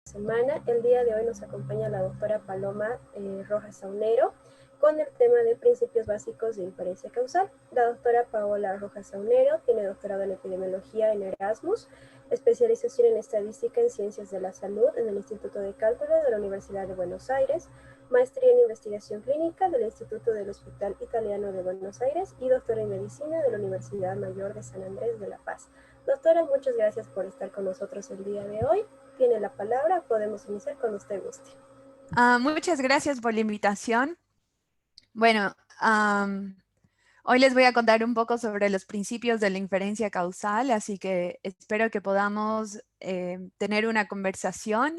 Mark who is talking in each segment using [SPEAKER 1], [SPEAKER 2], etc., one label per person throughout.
[SPEAKER 1] semana. El día de hoy nos acompaña la doctora Paloma Rojas Saunero con el tema de principios básicos de inferencia causal. La doctora Paola Rojas Saunero tiene doctorado en epidemiología en Erasmus, especialización en estadística en ciencias de la salud en el Instituto de Cálculo de la Universidad de Buenos Aires, maestría en investigación clínica del Instituto del Hospital Italiano de Buenos Aires y doctora en medicina de la Universidad Mayor de San Andrés de La Paz. Doctora, muchas gracias por estar con nosotros el día de hoy. Tiene la palabra, podemos iniciar cuando usted guste.
[SPEAKER 2] Muchas gracias por la invitación. Bueno, hoy les voy a contar un poco sobre los principios de la inferencia causal, así que espero que podamos tener una conversación.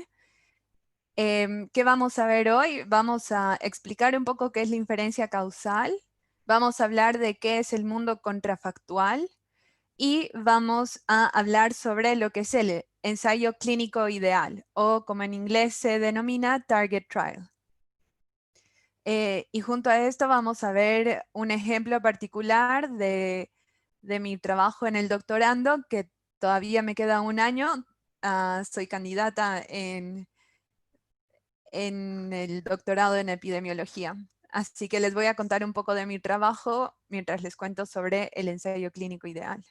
[SPEAKER 2] ¿Qué vamos a ver hoy? Vamos a explicar un poco qué es la inferencia causal, vamos a hablar de qué es el mundo contrafactual y vamos a hablar sobre lo que es el ensayo clínico ideal, o como en inglés se denomina target trial. Y junto a esto vamos a ver un ejemplo particular de mi trabajo en el doctorando, que todavía me queda un año. Soy candidata en el doctorado en epidemiología. Así que les voy a contar un poco de mi trabajo mientras les cuento sobre el ensayo clínico ideal.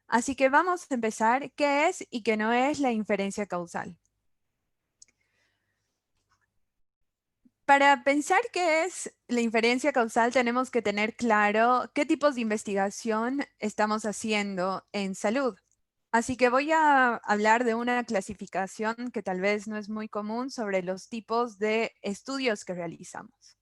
[SPEAKER 2] Así que vamos a empezar. ¿Qué es y qué no es la inferencia causal? Para pensar qué es la inferencia causal, tenemos que tener claro qué tipos de investigación estamos haciendo en salud. Así que voy a hablar de una clasificación que tal vez no es muy común sobre los tipos de estudios que realizamos.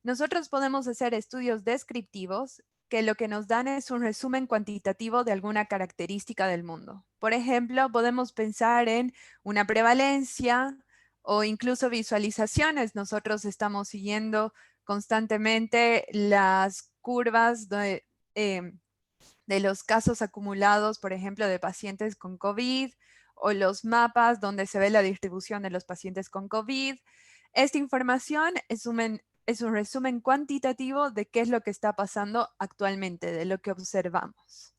[SPEAKER 2] Nosotros podemos hacer estudios descriptivos que lo que nos dan es un resumen cuantitativo de alguna característica del mundo. Por ejemplo, podemos pensar en una prevalencia o incluso visualizaciones. Nosotros estamos siguiendo constantemente las curvas de los casos acumulados, por ejemplo, de pacientes con COVID, o los mapas donde se ve la distribución de los pacientes con COVID. Esta información es un resumen cuantitativo de qué es lo que está pasando actualmente, de lo que observamos.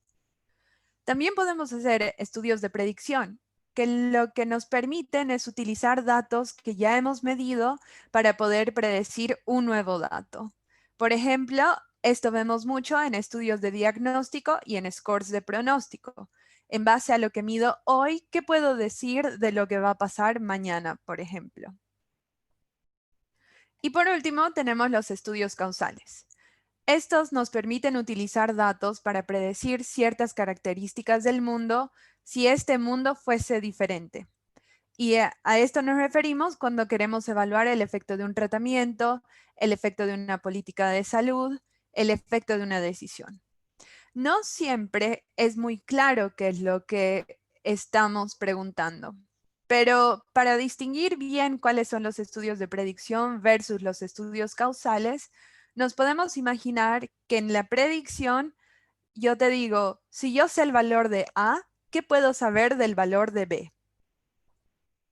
[SPEAKER 2] También podemos hacer estudios de predicción, que lo que nos permiten es utilizar datos que ya hemos medido para poder predecir un nuevo dato. Por ejemplo, esto vemos mucho en estudios de diagnóstico y en scores de pronóstico. En base a lo que mido hoy, ¿qué puedo decir de lo que va a pasar mañana, por ejemplo? Y por último, tenemos los estudios causales. Estos nos permiten utilizar datos para predecir ciertas características del mundo si este mundo fuese diferente. Y a esto nos referimos cuando queremos evaluar el efecto de un tratamiento, el efecto de una política de salud, el efecto de una decisión. No siempre es muy claro qué es lo que estamos preguntando, pero para distinguir bien cuáles son los estudios de predicción versus los estudios causales, nos podemos imaginar que en la predicción yo te digo, si yo sé el valor de A, ¿qué puedo saber del valor de B?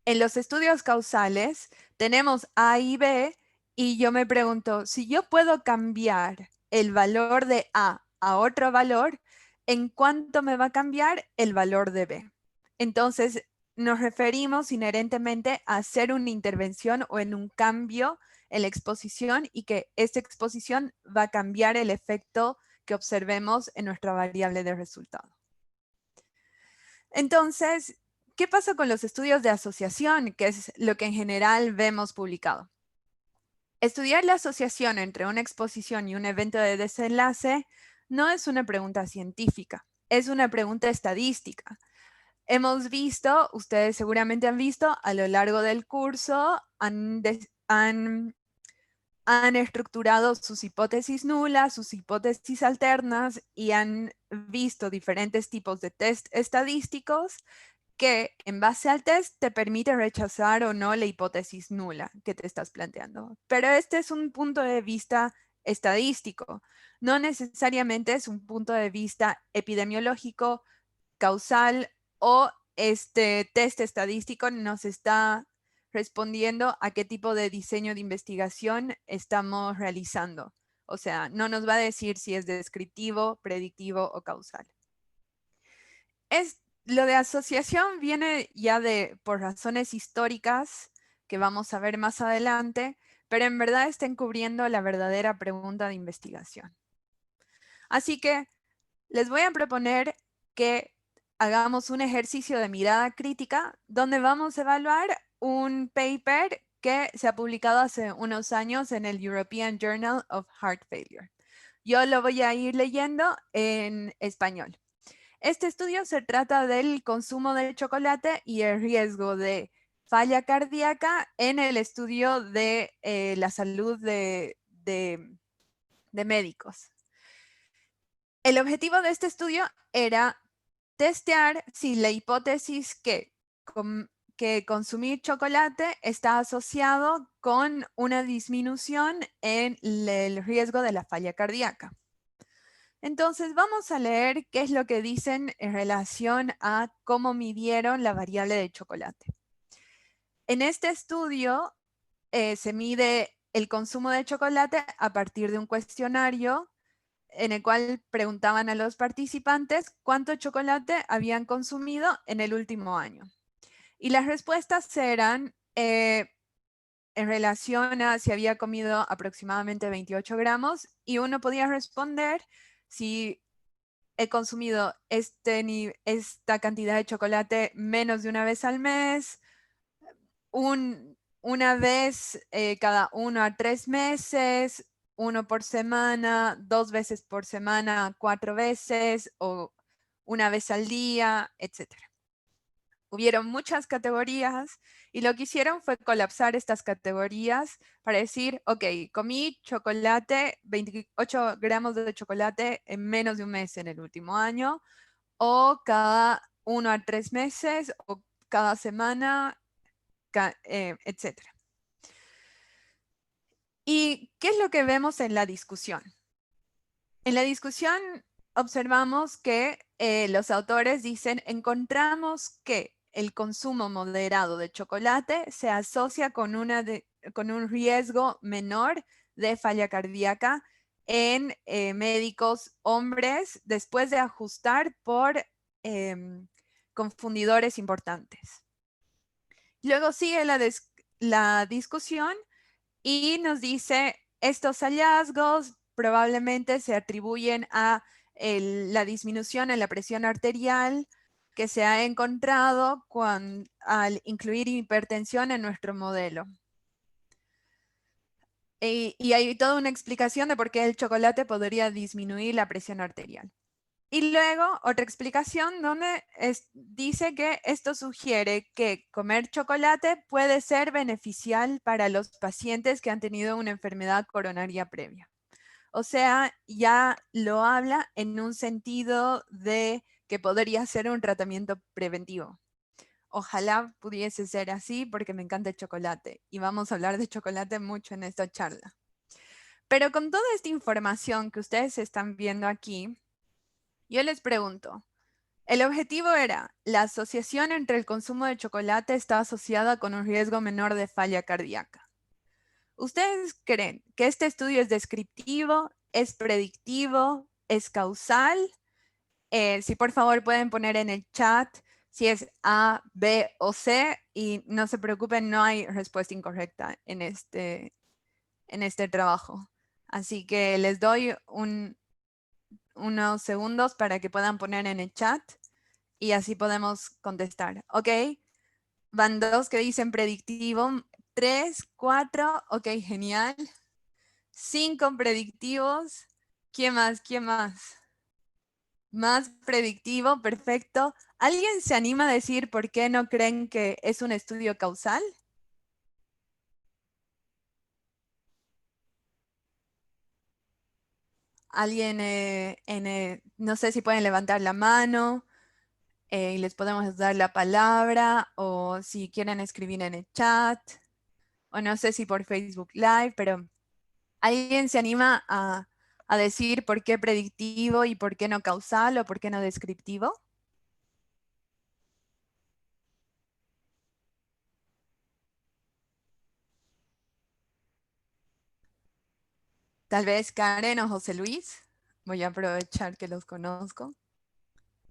[SPEAKER 2] En los estudios causales tenemos A y B y yo me pregunto, si yo puedo cambiar el valor de A otro valor, ¿en cuánto me va a cambiar el valor de B? Entonces, nos referimos inherentemente a hacer una intervención o en un cambio en la exposición y que esta exposición va a cambiar el efecto que observemos en nuestra variable de resultado. Entonces, ¿qué pasa con los estudios de asociación, que es lo que en general vemos publicado? Estudiar la asociación entre una exposición y un evento de desenlace no es una pregunta científica, es una pregunta estadística. Hemos visto, ustedes seguramente han visto a lo largo del curso, han estructurado sus hipótesis nulas, sus hipótesis alternas y han visto diferentes tipos de test estadísticos que en base al test te permite rechazar o no la hipótesis nula que te estás planteando. Pero este es un punto de vista estadístico, no necesariamente es un punto de vista epidemiológico, causal o este test estadístico nos está respondiendo a qué tipo de diseño de investigación estamos realizando. O sea, no nos va a decir si es descriptivo, predictivo o causal. lo de asociación viene ya por razones históricas que vamos a ver más adelante, pero en verdad está encubriendo la verdadera pregunta de investigación. Así que les voy a proponer que hagamos un ejercicio de mirada crítica donde vamos a evaluar un paper que se ha publicado hace unos años en el European Journal of Heart Failure. Yo lo voy a ir leyendo en español. Este estudio se trata del consumo de chocolate y el riesgo de falla cardíaca en el estudio de la salud de médicos. El objetivo de este estudio era testear si la hipótesis que consumir chocolate está asociado con una disminución en el riesgo de la falla cardíaca. Entonces vamos a leer qué es lo que dicen en relación a cómo midieron la variable de chocolate. En este estudio se mide el consumo de chocolate a partir de un cuestionario en el cual preguntaban a los participantes cuánto chocolate habían consumido en el último año. Y las respuestas eran en relación a si había comido aproximadamente 28 gramos y uno podía responder si he consumido esta cantidad de chocolate menos de una vez al mes, una vez cada 1 a 3 meses, uno por semana, 2 veces por semana, 4 veces o una vez al día, etc. Hubieron muchas categorías y lo que hicieron fue colapsar estas categorías para decir, ok, comí chocolate, 28 gramos de chocolate en menos de un mes en el último año, o cada 1 a 3 meses, o cada semana, etc. ¿Y qué es lo que vemos en la discusión? En la discusión observamos que los autores dicen, encontramos que el consumo moderado de chocolate se asocia con un riesgo menor de falla cardíaca en médicos hombres después de ajustar por confundidores importantes. Luego sigue la discusión y nos dice, estos hallazgos probablemente se atribuyen a la disminución en la presión arterial que se ha encontrado al incluir hipertensión en nuestro modelo. Y hay toda una explicación de por qué el chocolate podría disminuir la presión arterial. Y luego otra explicación donde dice que esto sugiere que comer chocolate puede ser beneficial para los pacientes que han tenido una enfermedad coronaria previa. O sea, ya lo habla en un sentido de que podría ser un tratamiento preventivo. Ojalá pudiese ser así porque me encanta el chocolate y vamos a hablar de chocolate mucho en esta charla. Pero con toda esta información que ustedes están viendo aquí, yo les pregunto, el objetivo era, la asociación entre el consumo de chocolate está asociada con un riesgo menor de falla cardíaca. ¿Ustedes creen que este estudio es descriptivo, es predictivo, es causal? Si por favor pueden poner en el chat si es A, B o C y no se preocupen, no hay respuesta incorrecta en este trabajo. Así que les doy unos segundos para que puedan poner en el chat y así podemos contestar. ¿Ok? Van dos que dicen predictivo, 3, 4, ok, genial. 5 predictivos. ¿Quién más? ¿Quién más? Más predictivo, perfecto. ¿Alguien se anima a decir por qué no creen que es un estudio causal? Alguien, no sé si pueden levantar la mano y les podemos dar la palabra o si quieren escribir en el chat o no sé si por Facebook Live, pero ¿alguien se anima a decir por qué predictivo y por qué no causal o por qué no descriptivo? Tal vez Karen o José Luis. Voy a aprovechar que los conozco.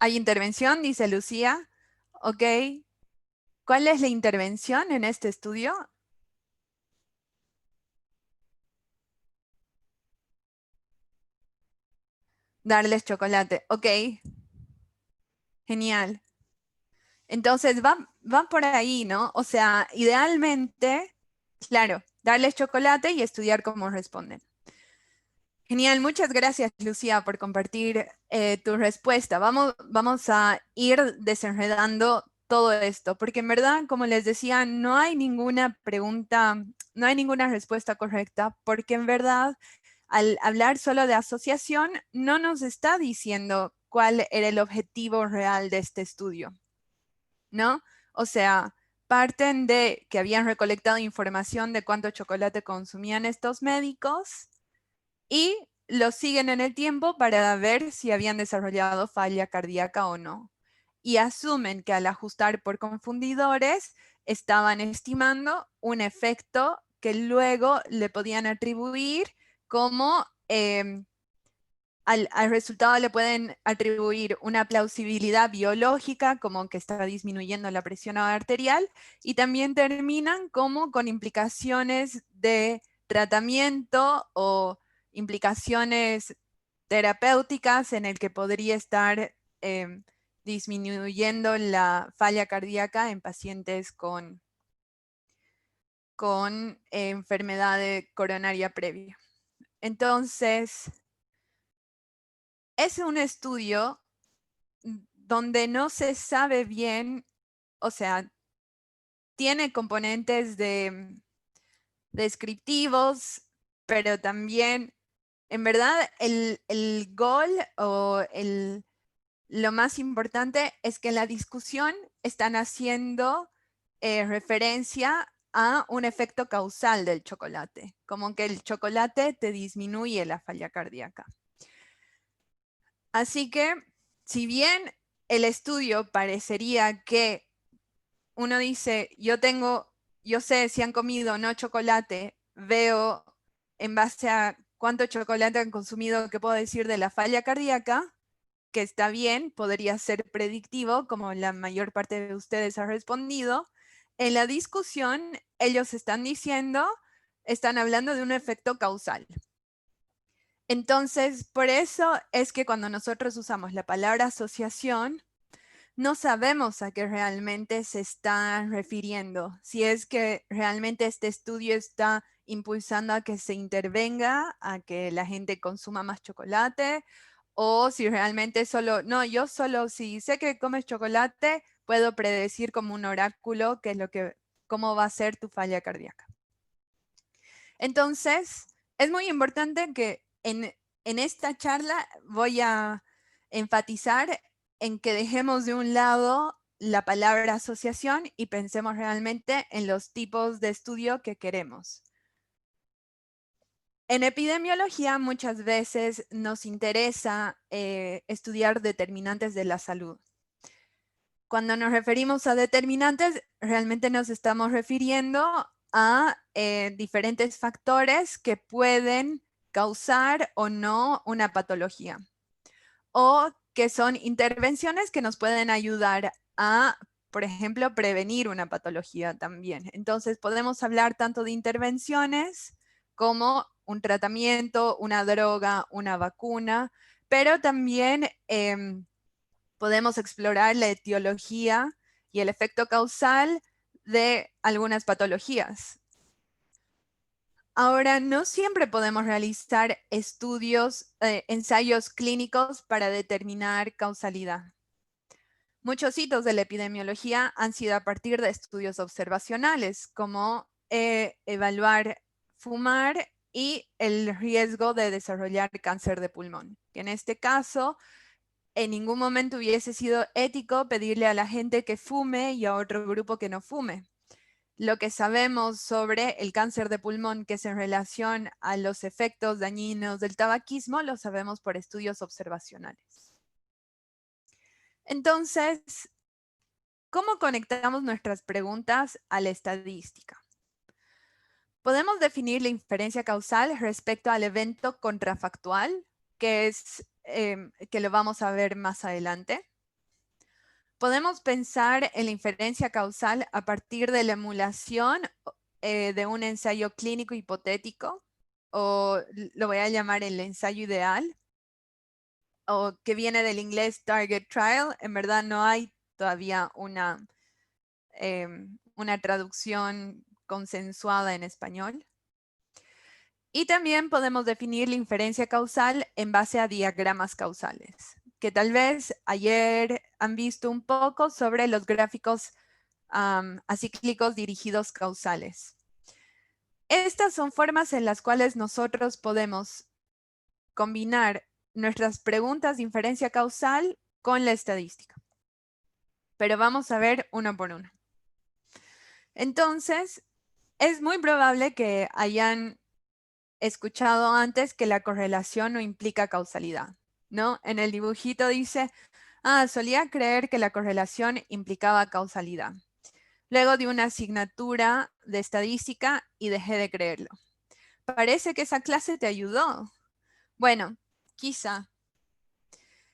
[SPEAKER 2] ¿Hay intervención? Dice Lucía. Ok. ¿Cuál es la intervención en este estudio? Darles chocolate. Ok. Genial. Entonces va por ahí, ¿no? O sea, idealmente, claro, darles chocolate y estudiar cómo responden. Genial, muchas gracias, Lucía, por compartir tu respuesta. Vamos a ir desenredando todo esto, porque en verdad, como les decía, no hay ninguna pregunta, no hay ninguna respuesta correcta, porque en verdad, al hablar solo de asociación, no nos está diciendo cuál era el objetivo real de este estudio, ¿no? O sea, parten de que habían recolectado información de cuánto chocolate consumían estos médicos y los siguen en el tiempo para ver si habían desarrollado falla cardíaca o no. Y asumen que al ajustar por confundidores estaban estimando un efecto que luego le podían atribuir como al resultado le pueden atribuir una plausibilidad biológica, como que está disminuyendo la presión arterial, y también terminan como con implicaciones de tratamiento o implicaciones terapéuticas en el que podría estar disminuyendo la falla cardíaca en pacientes con enfermedad coronaria previa. Entonces, es un estudio donde no se sabe bien, o sea, tiene componentes descriptivos, pero también, en verdad, el gol o lo más importante es que en la discusión están haciendo referencia a un efecto causal del chocolate, como que el chocolate te disminuye la falla cardíaca. Así que, si bien el estudio parecería que uno dice, yo sé si han comido o no chocolate, veo en base a cuánto chocolate han consumido, qué puedo decir de la falla cardíaca, que está bien, podría ser predictivo, como la mayor parte de ustedes ha respondido. En la discusión, ellos están hablando de un efecto causal. Entonces, por eso es que cuando nosotros usamos la palabra asociación, no sabemos a qué realmente se está refiriendo. Si es que realmente este estudio está impulsando a que se intervenga, a que la gente consuma más chocolate, o si realmente solo, no, yo solo si sé que comes chocolate, puedo predecir como un oráculo qué es cómo va a ser tu falla cardíaca. Entonces, es muy importante que en esta charla voy a enfatizar en que dejemos de un lado la palabra asociación y pensemos realmente en los tipos de estudio que queremos. En epidemiología muchas veces nos interesa estudiar determinantes de la salud. Cuando nos referimos a determinantes, realmente nos estamos refiriendo a diferentes factores que pueden causar o no una patología, o que son intervenciones que nos pueden ayudar a, por ejemplo, prevenir una patología también. Entonces, podemos hablar tanto de intervenciones como un tratamiento, una droga, una vacuna, pero también podemos explorar la etiología y el efecto causal de algunas patologías. Ahora, no siempre podemos realizar ensayos clínicos para determinar causalidad. Muchos hitos de la epidemiología han sido a partir de estudios observacionales, como evaluar fumar y el riesgo de desarrollar cáncer de pulmón. En este caso, en ningún momento hubiese sido ético pedirle a la gente que fume y a otro grupo que no fume. Lo que sabemos sobre el cáncer de pulmón, que es en relación a los efectos dañinos del tabaquismo, lo sabemos por estudios observacionales. Entonces, ¿cómo conectamos nuestras preguntas a la estadística? Podemos definir la inferencia causal respecto al evento contrafactual, que lo vamos a ver más adelante. podemos pensar en la inferencia causal a partir de la emulación de un ensayo clínico hipotético, o lo voy a llamar el ensayo ideal, o que viene del inglés target trial. En verdad no hay todavía una traducción consensuada en español. Y también podemos definir la inferencia causal en base a diagramas causales, que tal vez ayer han visto un poco sobre los gráficos acíclicos dirigidos causales. Estas son formas en las cuales nosotros podemos combinar nuestras preguntas de inferencia causal con la estadística. Pero vamos a ver uno por uno. Entonces, es muy probable que hayan escuchado antes que la correlación no implica causalidad, ¿no? En el dibujito dice, solía creer que la correlación implicaba causalidad. Luego di una asignatura de estadística y dejé de creerlo. Parece que esa clase te ayudó. Bueno, quizá.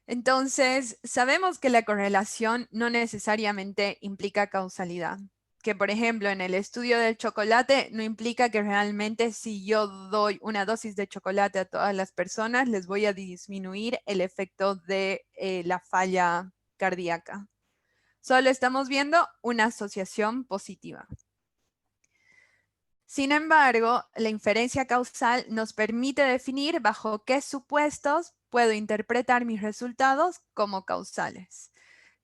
[SPEAKER 2] Entonces, sabemos que la correlación no necesariamente implica causalidad. Que, por ejemplo, en el estudio del chocolate no implica que realmente si yo doy una dosis de chocolate a todas las personas, les voy a disminuir el efecto de la falla cardíaca. Solo estamos viendo una asociación positiva. Sin embargo, la inferencia causal nos permite definir bajo qué supuestos puedo interpretar mis resultados como causales.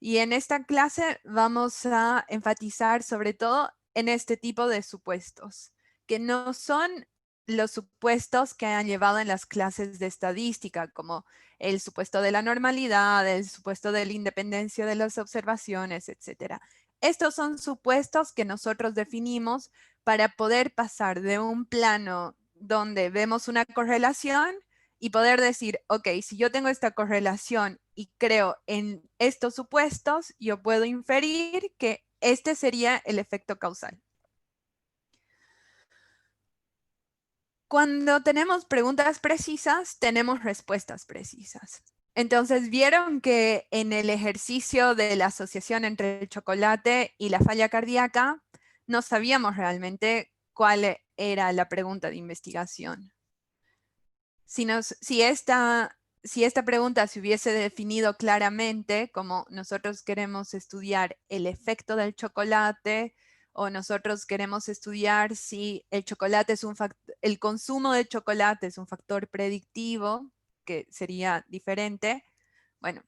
[SPEAKER 2] Y en esta clase vamos a enfatizar sobre todo en este tipo de supuestos, que no son los supuestos que han llevado en las clases de estadística, como el supuesto de la normalidad, el supuesto de la independencia de las observaciones, etc. Estos son supuestos que nosotros definimos para poder pasar de un plano donde vemos una correlación y poder decir, ok, si yo tengo esta correlación y creo en estos supuestos, yo puedo inferir que este sería el efecto causal. Cuando tenemos preguntas precisas, tenemos respuestas precisas. Entonces, vieron que en el ejercicio de la asociación entre el chocolate y la falla cardíaca, no sabíamos realmente cuál era la pregunta de investigación. Si esta pregunta se hubiese definido claramente, como nosotros queremos estudiar el efecto del chocolate, o nosotros queremos estudiar si el chocolate es el consumo de chocolate es un factor predictivo, que sería diferente, bueno,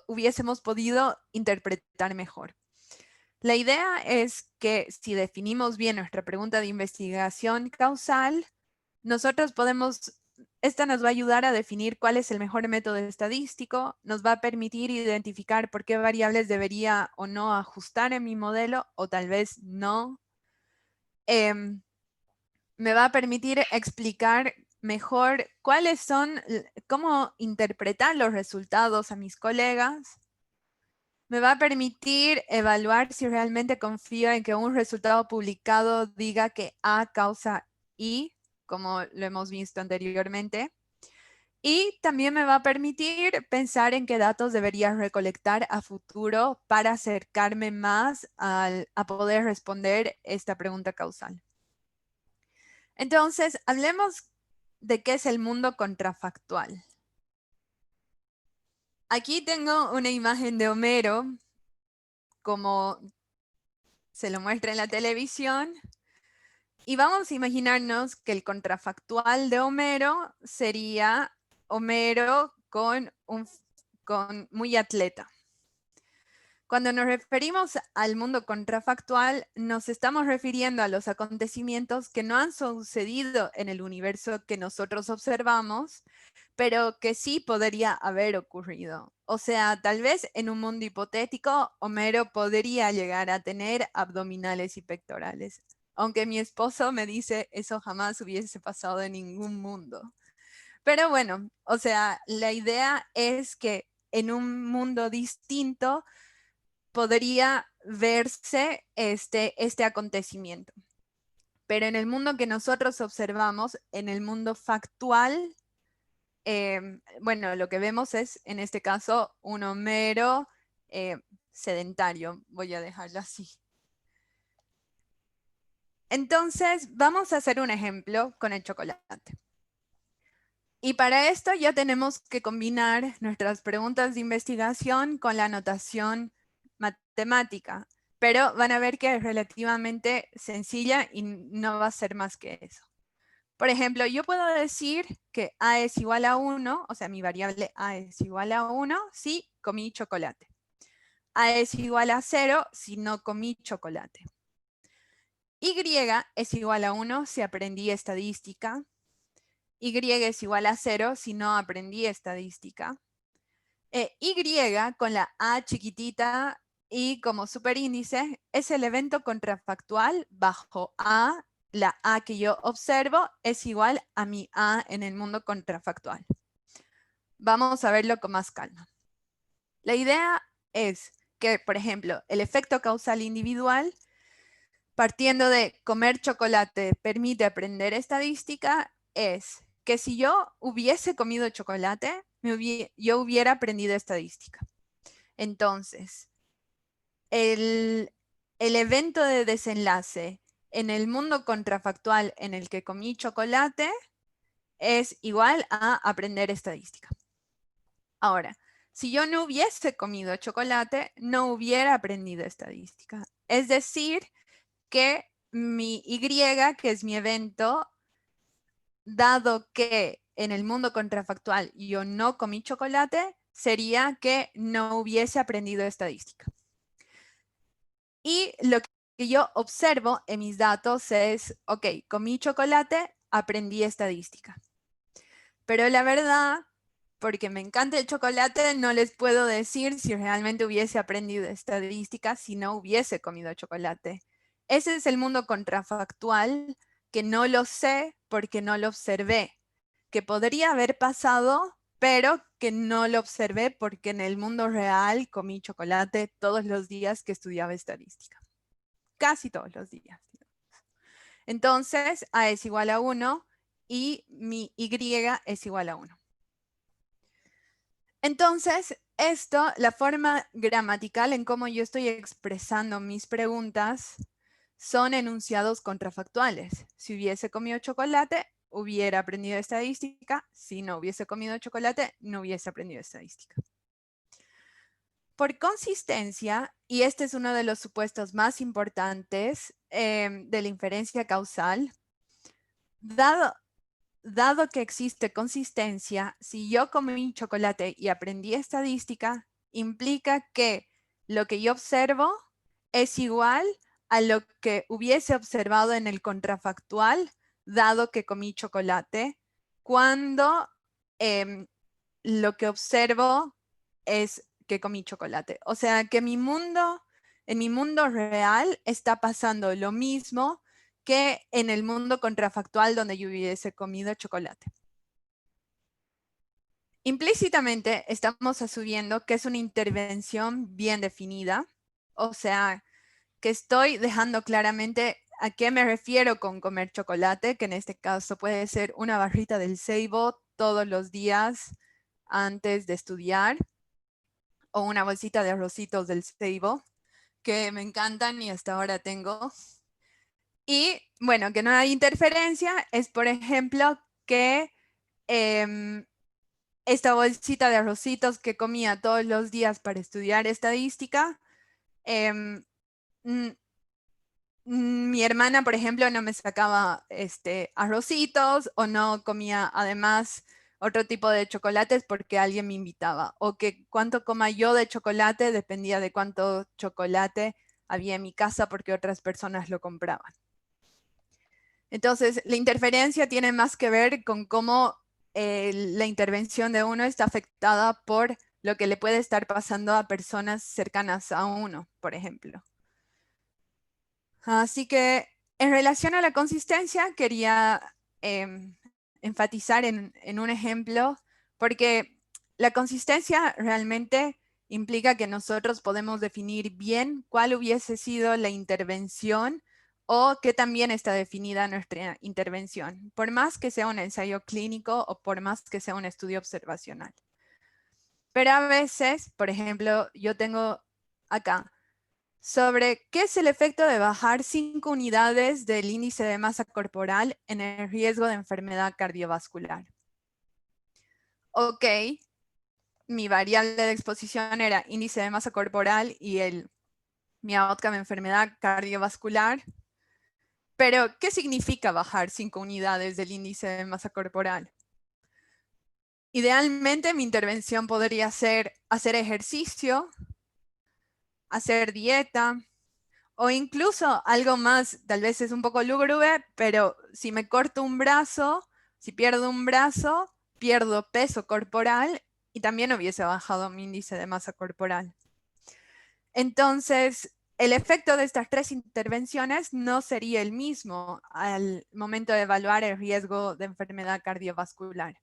[SPEAKER 2] hubiésemos podido interpretar mejor. La idea es que si definimos bien nuestra pregunta de investigación causal, nosotros esta nos va a ayudar a definir cuál es el mejor método estadístico, nos va a permitir identificar por qué variables debería o no ajustar en mi modelo, o tal vez no. Me va a permitir explicar mejor cómo interpretar los resultados a mis colegas. Me va a permitir evaluar si realmente confío en que un resultado publicado diga que A causa I, como lo hemos visto anteriormente. Y también me va a permitir pensar en qué datos debería recolectar a futuro para acercarme más a poder responder esta pregunta causal. Entonces, hablemos de qué es el mundo contrafactual. Aquí tengo una imagen de Homero, como se lo muestra en la televisión. Y vamos a imaginarnos que el contrafactual de Homero sería Homero con muy atleta. Cuando nos referimos al mundo contrafactual, nos estamos refiriendo a los acontecimientos que no han sucedido en el universo que nosotros observamos, pero que sí podría haber ocurrido. O sea, tal vez en un mundo hipotético, Homero podría llegar a tener abdominales y pectorales. Aunque mi esposo me dice, eso jamás hubiese pasado en ningún mundo. Pero bueno, o sea, la idea es que en un mundo distinto podría verse este acontecimiento. Pero en el mundo que nosotros observamos, en el mundo factual, bueno, lo que vemos es, en este caso, un Homero sedentario, voy a dejarlo así. Entonces, vamos a hacer un ejemplo con el chocolate. Y para esto ya tenemos que combinar nuestras preguntas de investigación con la notación matemática, pero van a ver que es relativamente sencilla y no va a ser más que eso. Por ejemplo, yo puedo decir que A es igual a 1, o sea, mi variable A es igual a 1 si comí chocolate. A es igual a 0 si no comí chocolate. Y es igual a 1 si aprendí estadística. Y es igual a 0 si no aprendí estadística. Y con la A chiquitita y como superíndice es el evento contrafactual bajo A. La A que yo observo es igual a mi A en el mundo contrafactual. Vamos a verlo con más calma. La idea es que, por ejemplo, el efecto causal individual, partiendo de comer chocolate permite aprender estadística, es que si yo hubiese comido chocolate, yo hubiera aprendido estadística. Entonces, el evento de desenlace en el mundo contrafactual en el que comí chocolate es igual a aprender estadística. Ahora, si yo no hubiese comido chocolate, no hubiera aprendido estadística. Es decir, que mi Y, que es mi evento, dado que en el mundo contrafactual yo no comí chocolate, sería que no hubiese aprendido estadística. Y lo que yo observo en mis datos es, ok, comí chocolate, aprendí estadística. Pero la verdad, porque me encanta el chocolate, no les puedo decir si realmente hubiese aprendido estadística si no hubiese comido chocolate. Ese es el mundo contrafactual que no lo sé porque no lo observé, que podría haber pasado, pero que no lo observé porque en el mundo real comí chocolate todos los días que estudiaba estadística. Casi todos los días. Entonces, A es igual a 1 y mi Y es igual a 1. Entonces, la forma gramatical en cómo yo estoy expresando mis preguntas son enunciados contrafactuales. Si hubiese comido chocolate, hubiera aprendido estadística. Si no hubiese comido chocolate, no hubiese aprendido estadística. Por consistencia, y este es uno de los supuestos más importantes de la inferencia causal, dado que existe consistencia, si yo comí chocolate y aprendí estadística, implica que lo que yo observo es igual a lo que hubiese observado en el contrafactual, dado que comí chocolate, cuando lo que observo es que comí chocolate. O sea, que en mi mundo real está pasando lo mismo que en el mundo contrafactual donde yo hubiese comido chocolate. Implícitamente estamos asumiendo que es una intervención bien definida, o sea, que estoy dejando claramente a qué me refiero con comer chocolate, que en este caso puede ser una barrita del Seibo todos los días antes de estudiar, o una bolsita de arrocitos del Seibo, que me encantan y hasta ahora tengo. Y bueno, que no hay interferencia es, por ejemplo, que esta bolsita de arrocitos que comía todos los días para estudiar estadística, mi hermana, por ejemplo, no me sacaba arrocitos o no comía además otro tipo de chocolates porque alguien me invitaba. O que cuánto coma yo de chocolate dependía de cuánto chocolate había en mi casa porque otras personas lo compraban. Entonces, la interferencia tiene más que ver con cómo la intervención de uno está afectada por lo que le puede estar pasando a personas cercanas a uno, por ejemplo. Así que en relación a la consistencia, quería enfatizar en un ejemplo, porque la consistencia realmente implica que nosotros podemos definir bien cuál hubiese sido la intervención o qué también está definida nuestra intervención, por más que sea un ensayo clínico o por más que sea un estudio observacional. Pero a veces, por ejemplo, yo tengo acá, sobre qué es el efecto de bajar 5 unidades del índice de masa corporal en el riesgo de enfermedad cardiovascular. Ok, mi variable de exposición era índice de masa corporal y mi outcome enfermedad cardiovascular. Pero, ¿qué significa bajar 5 unidades del índice de masa corporal? Idealmente, mi intervención podría ser hacer ejercicio, hacer dieta, o incluso algo más, tal vez es un poco lúgubre, pero si me corto un brazo, si pierdo un brazo, pierdo peso corporal y también hubiese bajado mi índice de masa corporal. Entonces, el efecto de estas 3 intervenciones no sería el mismo al momento de evaluar el riesgo de enfermedad cardiovascular.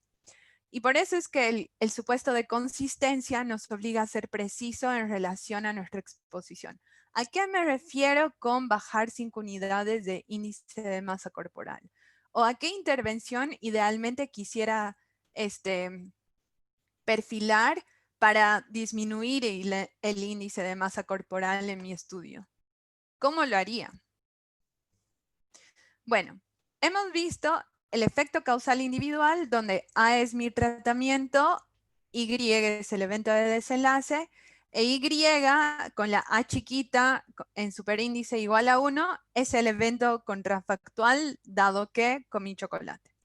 [SPEAKER 2] Y por eso es que el supuesto de consistencia nos obliga a ser preciso en relación a nuestra exposición. ¿A qué me refiero con bajar 5 unidades de índice de masa corporal? ¿O a qué intervención idealmente quisiera perfilar para disminuir el índice de masa corporal en mi estudio? ¿Cómo lo haría? Bueno, hemos visto el efecto causal individual, donde A es mi tratamiento, Y es el evento de desenlace, e Y con la A chiquita en superíndice igual a 1 es el evento contrafactual, dado que comí chocolate.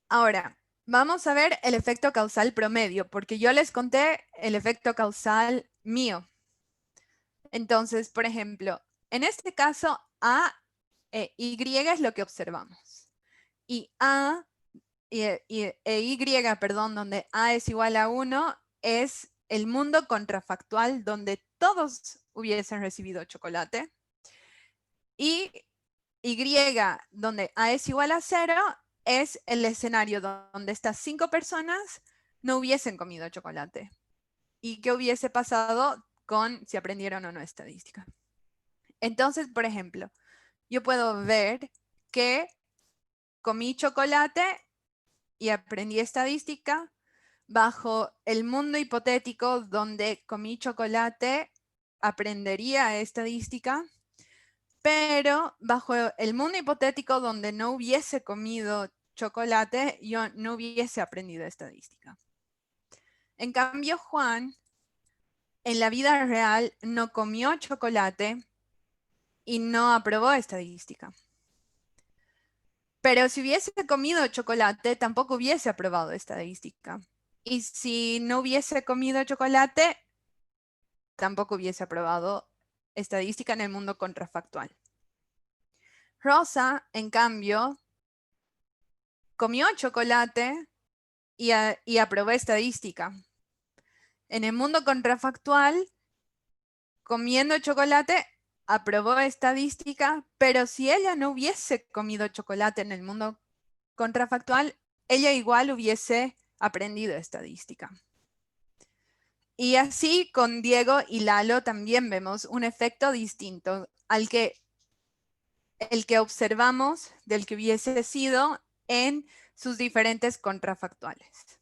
[SPEAKER 2] Ahora, vamos a ver el efecto causal promedio, porque yo les conté el efecto causal mío. Entonces, por ejemplo, en este caso, A Y es lo que observamos. Y Y, perdón, donde A es igual a 1, es el mundo contrafactual donde todos hubiesen recibido chocolate. Y Y, donde A es igual a 0, es el escenario donde estas 5 personas no hubiesen comido chocolate. ¿Y qué hubiese pasado con si aprendieron o no estadística? Entonces, por ejemplo, yo puedo ver que comí chocolate y aprendí estadística bajo el mundo hipotético donde comí chocolate, aprendería estadística, pero bajo el mundo hipotético donde no hubiese comido chocolate, yo no hubiese aprendido estadística. En cambio, Juan, en la vida real, no comió chocolate y no aprobó estadística. Pero si hubiese comido chocolate, tampoco hubiese aprobado estadística. Y si no hubiese comido chocolate, tampoco hubiese aprobado estadística en el mundo contrafactual. Rosa, en cambio, comió chocolate y aprobó estadística. En el mundo contrafactual, comiendo chocolate, aprobó estadística, pero si ella no hubiese comido chocolate en el mundo contrafactual, ella igual hubiese aprendido estadística. Y así con Diego y Lalo también vemos un efecto distinto al que el que observamos del que hubiese sido en sus diferentes contrafactuales.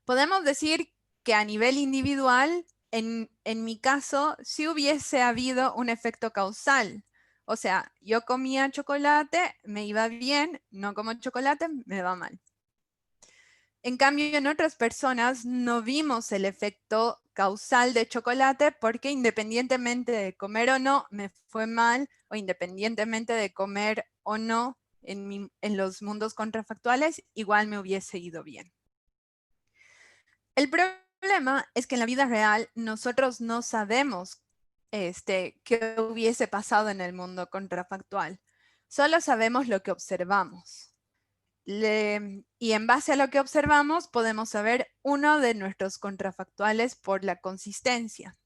[SPEAKER 2] Podemos decir que a nivel individual, en mi caso, sí hubiese habido un efecto causal. O sea, yo comía chocolate, me iba bien, no como chocolate, me va mal. En cambio, en otras personas no vimos el efecto causal de chocolate porque independientemente de comer o no, me fue mal, o independientemente de comer o no en los mundos contrafactuales, igual me hubiese ido bien. El problema es que en la vida real nosotros no sabemos qué hubiese pasado en el mundo contrafactual. Solo sabemos lo que observamos. Y en base a lo que observamos podemos saber uno de nuestros contrafactuales por la consistencia,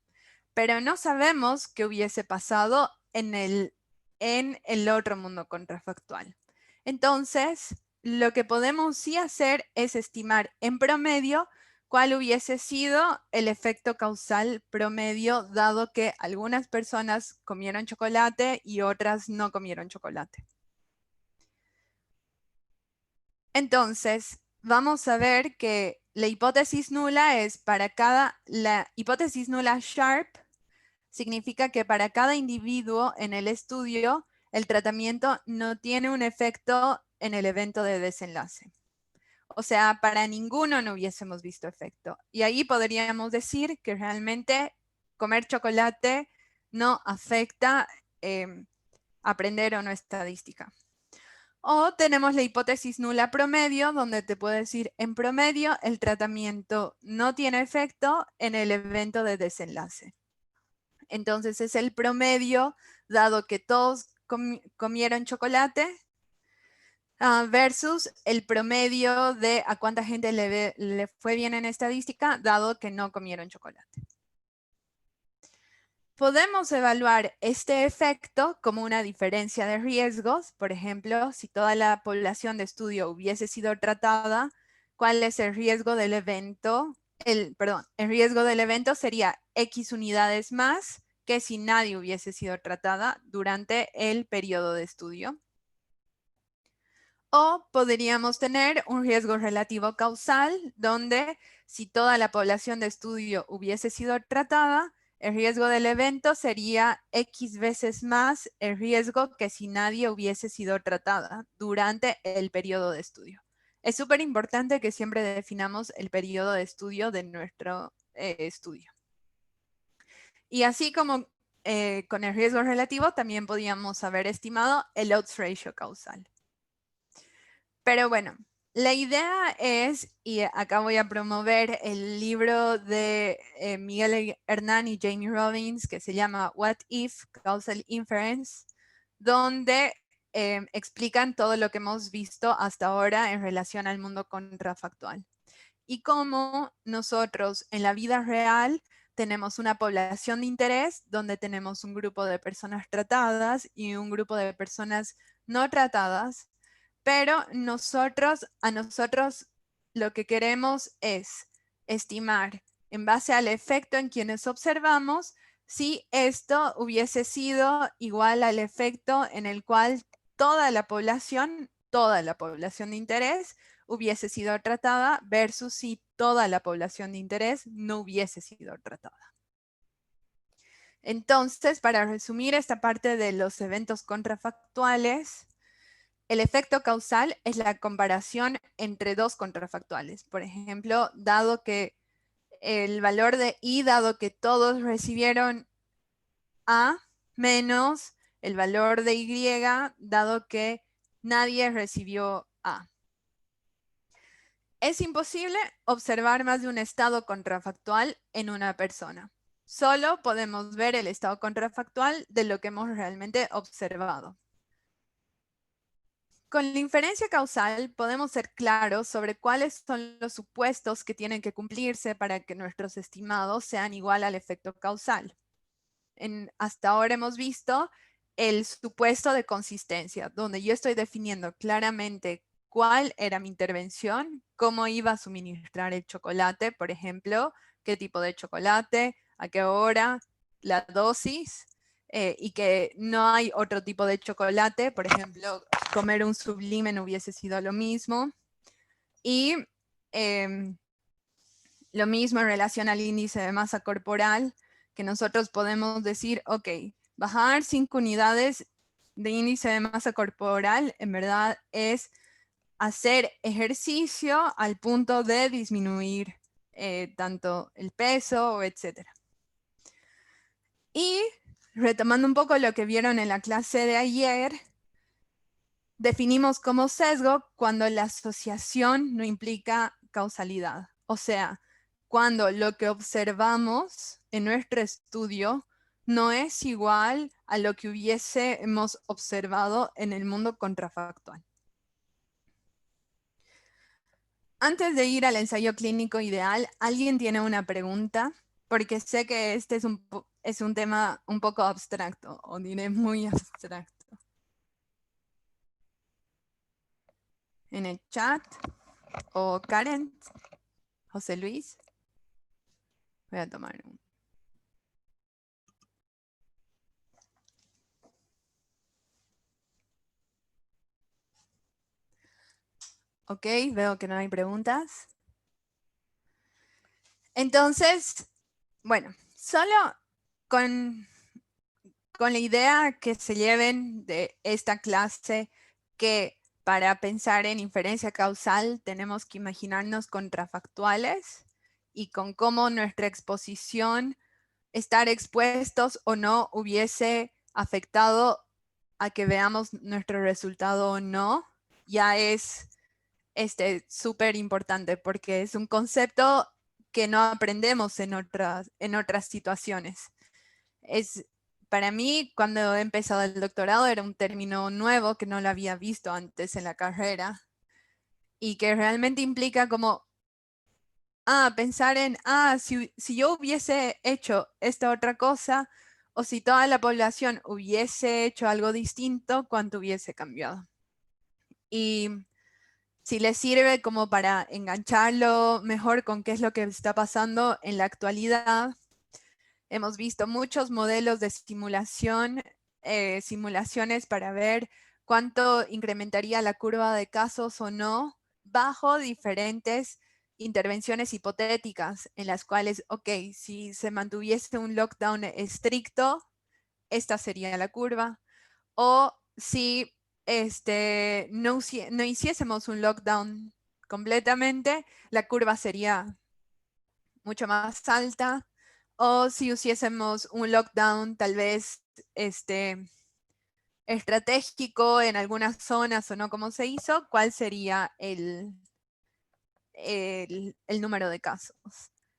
[SPEAKER 2] pero no sabemos qué hubiese pasado en el otro mundo contrafactual. Entonces, lo que podemos sí hacer es estimar en promedio cuál hubiese sido el efecto causal promedio, dado que algunas personas comieron chocolate y otras no comieron chocolate. Entonces, vamos a ver que la hipótesis nula es la hipótesis nula Sharp significa que para cada individuo en el estudio, el tratamiento no tiene un efecto en el evento de desenlace. O sea, para ninguno no hubiésemos visto efecto. Y ahí podríamos decir que realmente comer chocolate no afecta aprender o no estadística. O tenemos la hipótesis nula promedio, donde te puedo decir, en promedio, el tratamiento no tiene efecto en el evento de desenlace. Entonces es el promedio, dado que todos comieron chocolate, versus el promedio de a cuánta gente le fue bien en estadística, dado que no comieron chocolate. Podemos evaluar este efecto como una diferencia de riesgos. Por ejemplo, si toda la población de estudio hubiese sido tratada, ¿cuál es el riesgo del evento? El riesgo del evento sería X unidades más que si nadie hubiese sido tratada durante el periodo de estudio. O podríamos tener un riesgo relativo causal, donde si toda la población de estudio hubiese sido tratada, el riesgo del evento sería X veces más el riesgo que si nadie hubiese sido tratada durante el periodo de estudio. Es súper importante que siempre definamos el periodo de estudio de nuestro estudio. Y así como con el riesgo relativo, también podíamos haber estimado el odds ratio causal. Pero bueno, la idea es, y acá voy a promover el libro de Miguel Hernán y Jamie Robbins, que se llama What If Causal Inference, donde explican todo lo que hemos visto hasta ahora en relación al mundo contrafactual. Y cómo nosotros en la vida real tenemos una población de interés donde tenemos un grupo de personas tratadas y un grupo de personas no tratadas, pero a nosotros lo que queremos es estimar en base al efecto en quienes observamos si esto hubiese sido igual al efecto en el cual toda la población de interés hubiese sido tratada versus si toda la población de interés no hubiese sido tratada. Entonces, para resumir esta parte de los eventos contrafactuales, el efecto causal es la comparación entre dos contrafactuales. Por ejemplo, dado que el valor de I, dado que todos recibieron A, menos el valor de Y, dado que nadie recibió A. Es imposible observar más de un estado contrafactual en una persona. Solo podemos ver el estado contrafactual de lo que hemos realmente observado. Con la inferencia causal podemos ser claros sobre cuáles son los supuestos que tienen que cumplirse para que nuestros estimados sean igual al efecto causal. Hasta ahora hemos visto el supuesto de consistencia, donde yo estoy definiendo claramente cuál era mi intervención, cómo iba a suministrar el chocolate, por ejemplo, qué tipo de chocolate, a qué hora, la dosis, y que no hay otro tipo de chocolate, por ejemplo, comer un Sublime no hubiese sido lo mismo. Y lo mismo en relación al índice de masa corporal, que nosotros podemos decir, ok, bajar 5 unidades de índice de masa corporal en verdad es hacer ejercicio al punto de disminuir tanto el peso, etc. Y retomando un poco lo que vieron en la clase de ayer, definimos como sesgo cuando la asociación no implica causalidad. O sea, cuando lo que observamos en nuestro estudio no es igual a lo que hubiésemos observado en el mundo contrafactual. Antes de ir al ensayo clínico ideal, ¿alguien tiene una pregunta? Porque sé que este es un tema un poco abstracto, o diré muy abstracto. En el chat, o Karen, José Luis. Voy a tomar un. Ok, veo que no hay preguntas. Entonces, bueno, solo con la idea que se lleven de esta clase, que para pensar en inferencia causal tenemos que imaginarnos contrafactuales y con cómo nuestra exposición, estar expuestos o no, hubiese afectado a que veamos nuestro resultado o no, ya es súper importante porque es un concepto que no aprendemos en otras situaciones. Para mí, cuando he empezado el doctorado, era un término nuevo que no lo había visto antes en la carrera y que realmente implica como, pensar en, si yo hubiese hecho esta otra cosa o si toda la población hubiese hecho algo distinto, ¿cuánto hubiese cambiado? Y si les sirve como para engancharlo mejor con qué es lo que está pasando en la actualidad, hemos visto muchos modelos de simulación, simulaciones para ver cuánto incrementaría la curva de casos o no bajo diferentes intervenciones hipotéticas en las cuales, ok, si se mantuviese un lockdown estricto, esta sería la curva. O si no hiciésemos un lockdown completamente, la curva sería mucho más alta. O si hiciésemos un lockdown tal vez estratégico en algunas zonas o no como se hizo, ¿cuál sería el número de casos?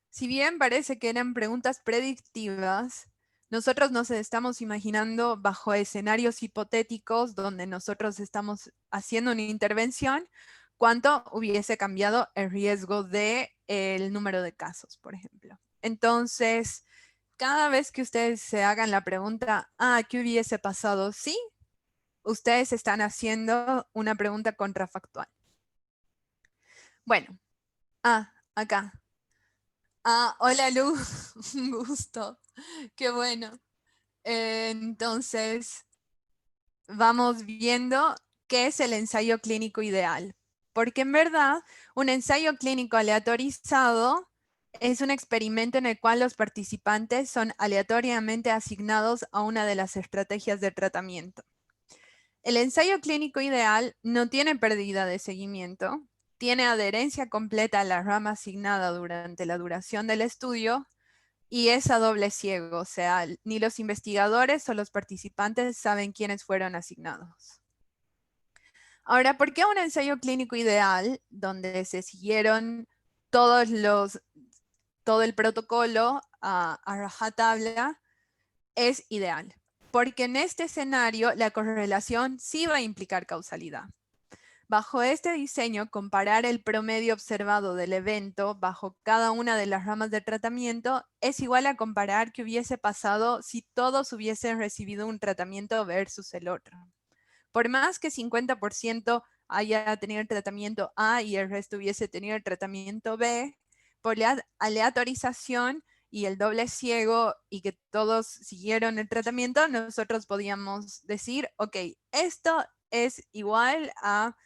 [SPEAKER 2] Si bien parece que eran preguntas predictivas, nosotros nos estamos imaginando bajo escenarios hipotéticos donde nosotros estamos haciendo una intervención, cuánto hubiese cambiado el riesgo de el número de casos, por ejemplo. Entonces, cada vez que ustedes se hagan la pregunta, ¿qué hubiese pasado? Sí, ustedes están haciendo una pregunta contrafactual. Bueno, acá. Hola Lu, un gusto. Qué bueno. Entonces, vamos viendo qué es el ensayo clínico ideal. Porque en verdad, un ensayo clínico aleatorizado es un experimento en el cual los participantes son aleatoriamente asignados a una de las estrategias de tratamiento. El ensayo clínico ideal no tiene pérdida de seguimiento, tiene adherencia completa a la rama asignada durante la duración del estudio y es a doble ciego, o sea, ni los investigadores o los participantes saben quiénes fueron asignados. Ahora, ¿por qué un ensayo clínico ideal donde se siguieron todo el protocolo a rajatabla es ideal? Porque en este escenario la correlación sí va a implicar causalidad. Bajo este diseño, comparar el promedio observado del evento bajo cada una de las ramas de tratamiento es igual a comparar qué hubiese pasado si todos hubiesen recibido un tratamiento versus el otro. Por más que 50% haya tenido el tratamiento A y el resto hubiese tenido el tratamiento B, por la aleatorización y el doble ciego y que todos siguieron el tratamiento, nosotros podíamos decir, ok, esto es igual a,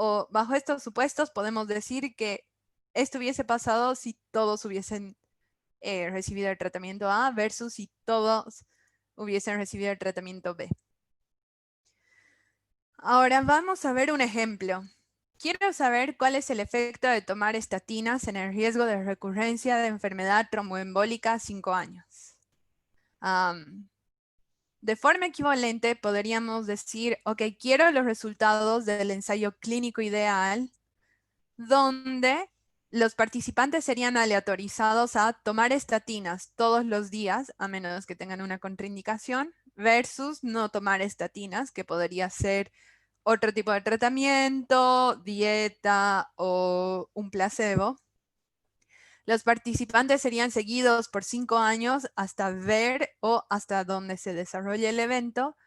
[SPEAKER 2] o bajo estos supuestos podemos decir que esto hubiese pasado si todos hubiesen recibido el tratamiento A versus si todos hubiesen recibido el tratamiento B. Ahora vamos a ver un ejemplo. Quiero saber cuál es el efecto de tomar estatinas en el riesgo de recurrencia de enfermedad tromboembólica a 5 años. De forma equivalente, podríamos decir, ok, quiero los resultados del ensayo clínico ideal, donde los participantes serían aleatorizados a tomar estatinas todos los días, a menos que tengan una contraindicación, versus no tomar estatinas, que podría ser otro tipo de tratamiento, dieta o un placebo. Los participantes serían seguidos por 5 años hasta ver o hasta donde se desarrolle el evento.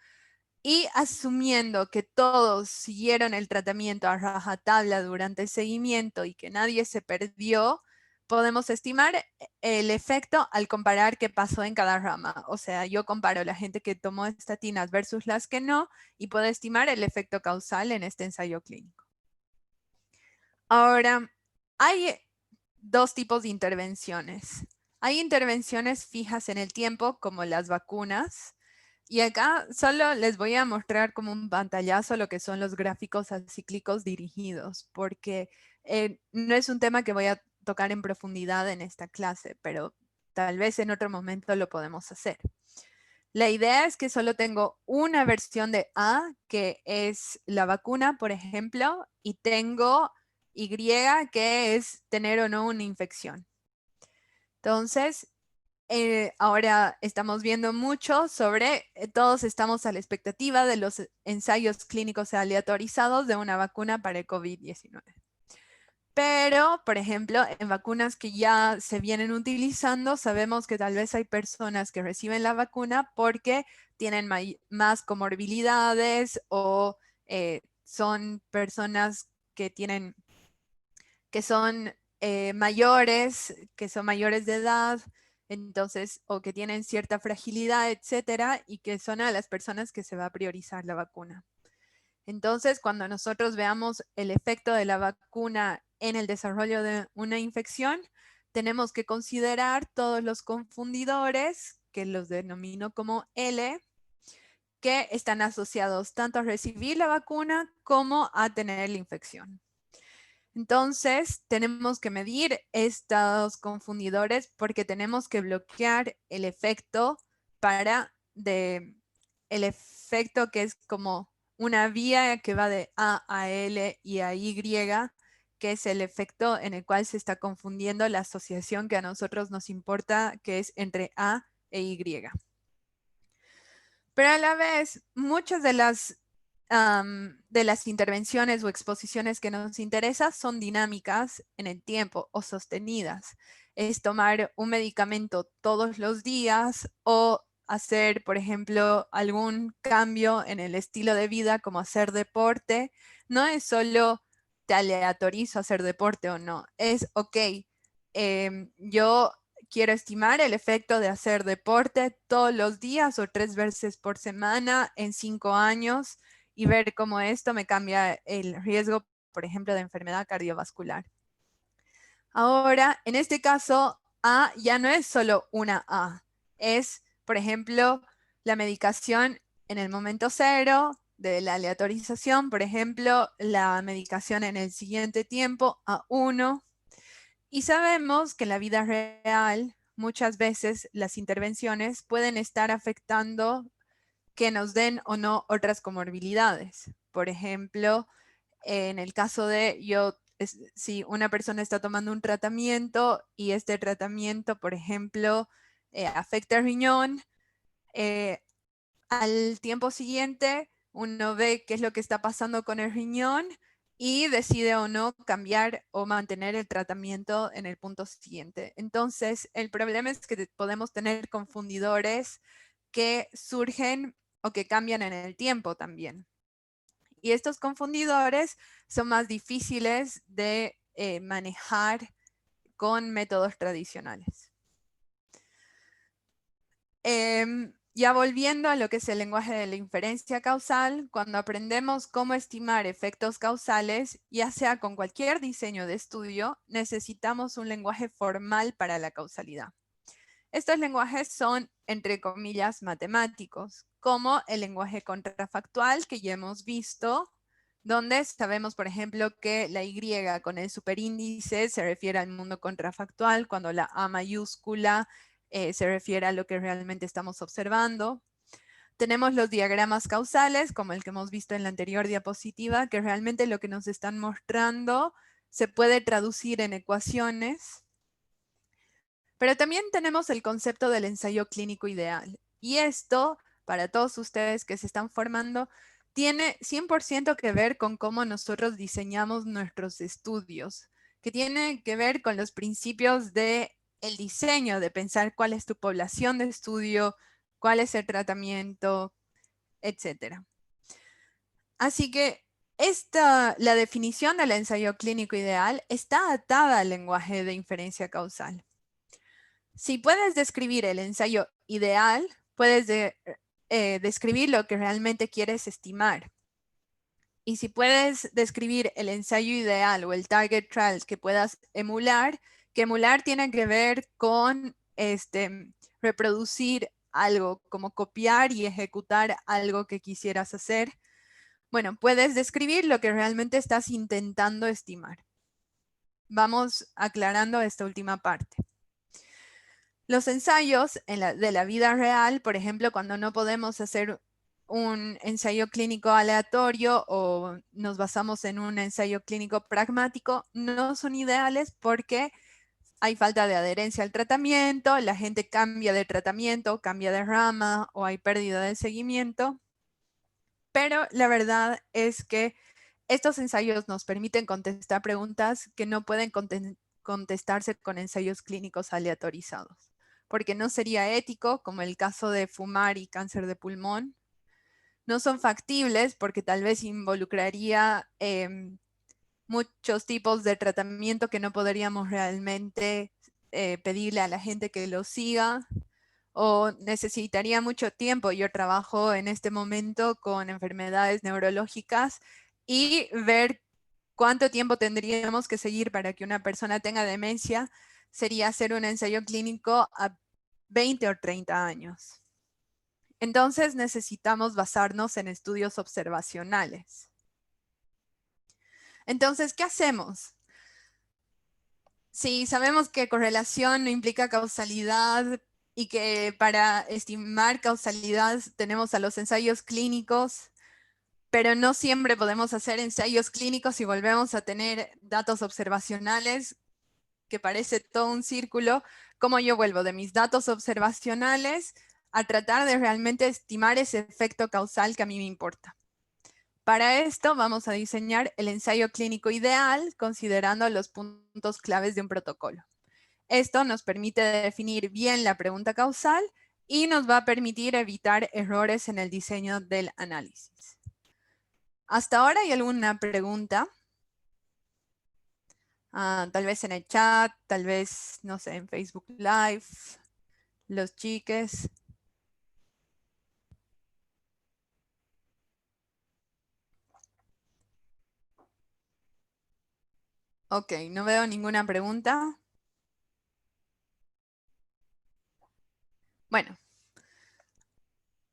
[SPEAKER 2] Y asumiendo que todos siguieron el tratamiento a rajatabla durante el seguimiento y que nadie se perdió, podemos estimar el efecto al comparar qué pasó en cada rama. O sea, yo comparo la gente que tomó estatinas versus las que no y puedo estimar el efecto causal en este ensayo clínico. Ahora, hay dos tipos de intervenciones. Hay intervenciones fijas en el tiempo, como las vacunas, y acá solo les voy a mostrar como un pantallazo lo que son los gráficos acíclicos dirigidos, porque no es un tema que voy a tocar en profundidad en esta clase, pero tal vez en otro momento lo podemos hacer. La idea es que solo tengo una versión de A, que es la vacuna, por ejemplo, y tengo Y, que es tener o no una infección. Entonces, ahora estamos viendo mucho sobre, todos estamos a la expectativa de los ensayos clínicos aleatorizados de una vacuna para el COVID-19. Pero, por ejemplo, en vacunas que ya se vienen utilizando, sabemos que tal vez hay personas que reciben la vacuna porque tienen más comorbilidades o son personas que son mayores, que son mayores de edad, entonces, o que tienen cierta fragilidad, etcétera, y que son a las personas que se va a priorizar la vacuna. Entonces, cuando nosotros veamos el efecto de la vacuna en el desarrollo de una infección, tenemos que considerar todos los confundidores, que los denomino como L, que están asociados tanto a recibir la vacuna como a tener la infección. Entonces, tenemos que medir estos confundidores porque tenemos que bloquear el efecto el efecto que es como una vía que va de A a L y a Y, que es el efecto en el cual se está confundiendo la asociación que a nosotros nos importa, que es entre A e Y. Pero a la vez, muchas de las intervenciones o exposiciones que nos interesan son dinámicas en el tiempo o sostenidas. Es tomar un medicamento todos los días o hacer, por ejemplo, algún cambio en el estilo de vida como hacer deporte. No es solo te aleatorizo hacer deporte o no. Es, ok, yo quiero estimar el efecto de hacer deporte todos los días o 3 veces por semana en 5 años y ver cómo esto me cambia el riesgo, por ejemplo, de enfermedad cardiovascular. Ahora, en este caso, A ya no es solo una A, es, por ejemplo, la medicación en el momento cero de la aleatorización, por ejemplo, la medicación en el siguiente tiempo, A1. Y sabemos que en la vida real, muchas veces las intervenciones pueden estar afectando que nos den o no otras comorbilidades. Por ejemplo, en el caso de si una persona está tomando un tratamiento y este tratamiento, por ejemplo, afecta el riñón, al tiempo siguiente uno ve qué es lo que está pasando con el riñón y decide o no cambiar o mantener el tratamiento en el punto siguiente. Entonces, el problema es que podemos tener confundidores que surgen o que cambian en el tiempo también. Y estos confundidores son más difíciles de manejar con métodos tradicionales. Ya volviendo a lo que es el lenguaje de la inferencia causal, cuando aprendemos cómo estimar efectos causales, ya sea con cualquier diseño de estudio, necesitamos un lenguaje formal para la causalidad. Estos lenguajes son, entre comillas, matemáticos, como el lenguaje contrafactual que ya hemos visto, donde sabemos, por ejemplo, que la Y con el superíndice se refiere al mundo contrafactual, cuando la A mayúscula se refiere a lo que realmente estamos observando. Tenemos los diagramas causales, como el que hemos visto en la anterior diapositiva, que realmente lo que nos están mostrando se puede traducir en ecuaciones. Pero también tenemos el concepto del ensayo clínico ideal. Y esto, para todos ustedes que se están formando, tiene 100% que ver con cómo nosotros diseñamos nuestros estudios, que tiene que ver con los principios del diseño, de pensar cuál es tu población de estudio, cuál es el tratamiento, etc. Así que la definición del ensayo clínico ideal está atada al lenguaje de inferencia causal. Si puedes describir el ensayo ideal, puedes describir lo que realmente quieres estimar. Y si puedes describir el ensayo ideal o el target trial que puedas emular, Que emular tiene que ver con reproducir algo, como copiar y ejecutar algo que quisieras hacer. Bueno, puedes describir lo que realmente estás intentando estimar. Vamos aclarando esta última parte. Los ensayos de la vida real, por ejemplo, cuando no podemos hacer un ensayo clínico aleatorio o nos basamos en un ensayo clínico pragmático, no son ideales porque hay falta de adherencia al tratamiento, la gente cambia de tratamiento, cambia de rama o hay pérdida de seguimiento. Pero la verdad es que estos ensayos nos permiten contestar preguntas que no pueden contestarse con ensayos clínicos aleatorizados, porque no sería ético, como el caso de fumar y cáncer de pulmón. No son factibles porque tal vez involucraría muchos tipos de tratamiento que no podríamos realmente pedirle a la gente que lo siga, o necesitaría mucho tiempo. Yo trabajo en este momento con enfermedades neurológicas y ver cuánto tiempo tendríamos que seguir para que una persona tenga demencia sería hacer un ensayo clínico a 20 o 30 años. Entonces necesitamos basarnos en estudios observacionales. Entonces, ¿qué hacemos? Si sabemos que correlación no implica causalidad y que para estimar causalidad tenemos a los ensayos clínicos, pero no siempre podemos hacer ensayos clínicos y volvemos a tener datos observacionales, que parece todo un círculo. ¿Cómo yo vuelvo de mis datos observacionales a tratar de realmente estimar ese efecto causal que a mí me importa? Para esto vamos a diseñar el ensayo clínico ideal considerando los puntos claves de un protocolo. Esto nos permite definir bien la pregunta causal y nos va a permitir evitar errores en el diseño del análisis. ¿Hasta ahora hay alguna pregunta? Tal vez en el chat, tal vez, no sé, en Facebook Live, los chiques. Ok, no veo ninguna pregunta. Bueno,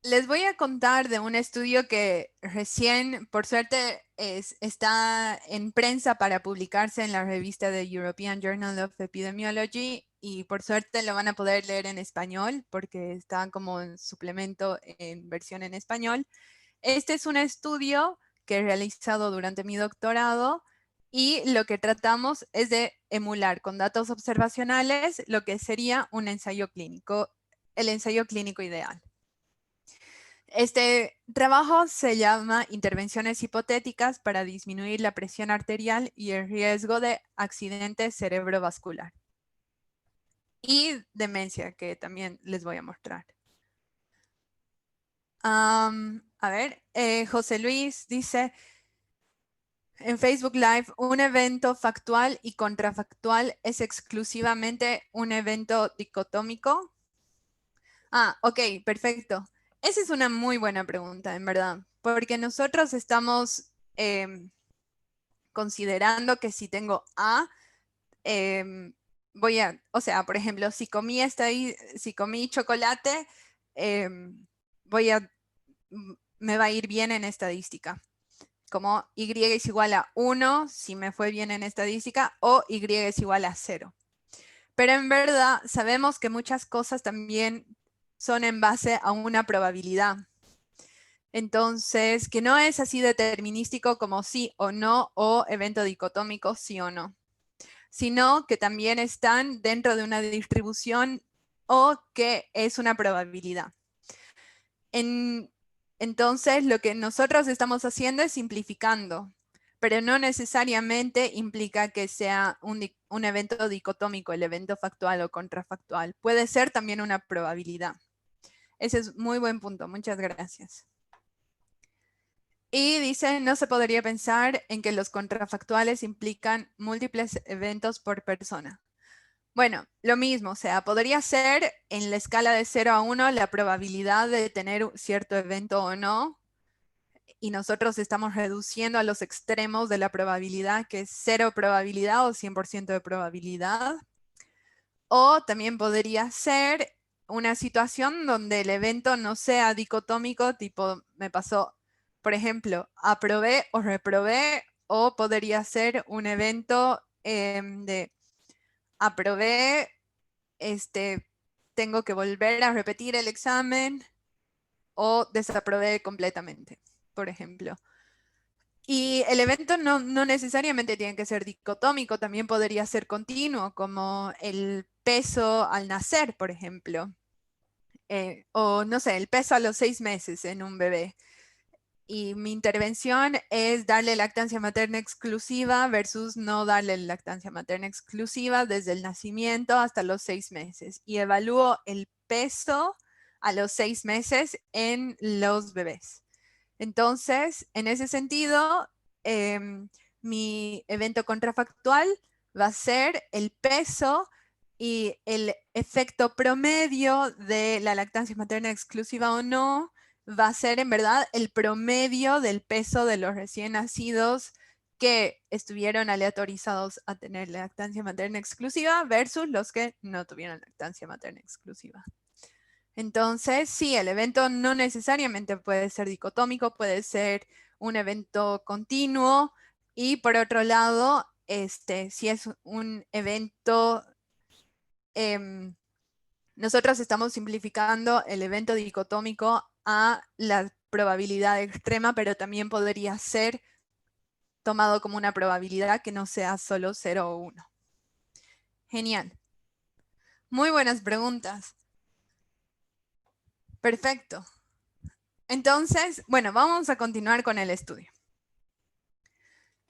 [SPEAKER 2] les voy a contar de un estudio que recién, por suerte, está en prensa para publicarse en la revista de European Journal of Epidemiology y por suerte lo van a poder leer en español porque está como en suplemento en versión en español. Este es un estudio que he realizado durante mi doctorado y lo que tratamos es de emular con datos observacionales lo que sería un ensayo clínico, el ensayo clínico ideal. Este trabajo se llama Intervenciones hipotéticas para disminuir la presión arterial y el riesgo de accidente cerebrovascular y demencia, que también les voy a mostrar. A ver, José Luis dice en Facebook Live, un evento factual y contrafactual es exclusivamente un evento dicotómico. Ok, perfecto. Esa es una muy buena pregunta, en verdad, porque nosotros estamos considerando que si tengo A, o sea, por ejemplo, si comí chocolate, me va a ir bien en estadística. Como Y es igual a 1 si me fue bien en estadística o Y es igual a 0. Pero en verdad sabemos que muchas cosas también son en base a una probabilidad. Entonces, que no es así determinístico como sí o no, o evento dicotómico sí o no, sino que también están dentro de una distribución o que es una probabilidad. Entonces, lo que nosotros estamos haciendo es simplificando, pero no necesariamente implica que sea un evento dicotómico, el evento factual o contrafactual. Puede ser también una probabilidad. Ese es muy buen punto. Muchas gracias. Y dice, no se podría pensar en que los contrafactuales implican múltiples eventos por persona. Bueno, lo mismo, o sea, podría ser en la escala de 0 a 1 la probabilidad de tener un cierto evento o no, y nosotros estamos reduciendo a los extremos de la probabilidad, que es 0 probabilidad o 100% de probabilidad. O también podría ser una situación donde el evento no sea dicotómico, tipo me pasó, por ejemplo, aprobé o reprobé, o podría ser un evento de aprobé, tengo que volver a repetir el examen, o desaprobé completamente, por ejemplo. Y el evento no necesariamente tiene que ser dicotómico, también podría ser continuo, como el peso al nacer, por ejemplo. O no sé, el peso a los 6 meses en un bebé. Y mi intervención es darle lactancia materna exclusiva versus no darle lactancia materna exclusiva desde el nacimiento hasta los 6 meses. Y evalúo el peso a los 6 meses en los bebés. Entonces, en ese sentido, mi evento contrafactual va a ser el peso y el efecto promedio de la lactancia materna exclusiva o no, va a ser en verdad el promedio del peso de los recién nacidos que estuvieron aleatorizados a tener lactancia materna exclusiva versus los que no tuvieron lactancia materna exclusiva. Entonces, sí, el evento no necesariamente puede ser dicotómico, puede ser un evento continuo, y por otro lado, si es un evento, nosotros estamos simplificando el evento dicotómico a la probabilidad extrema, pero también podría ser tomado como una probabilidad que no sea solo 0 o 1. Genial. Muy buenas preguntas. Perfecto. Entonces, bueno, vamos a continuar con el estudio.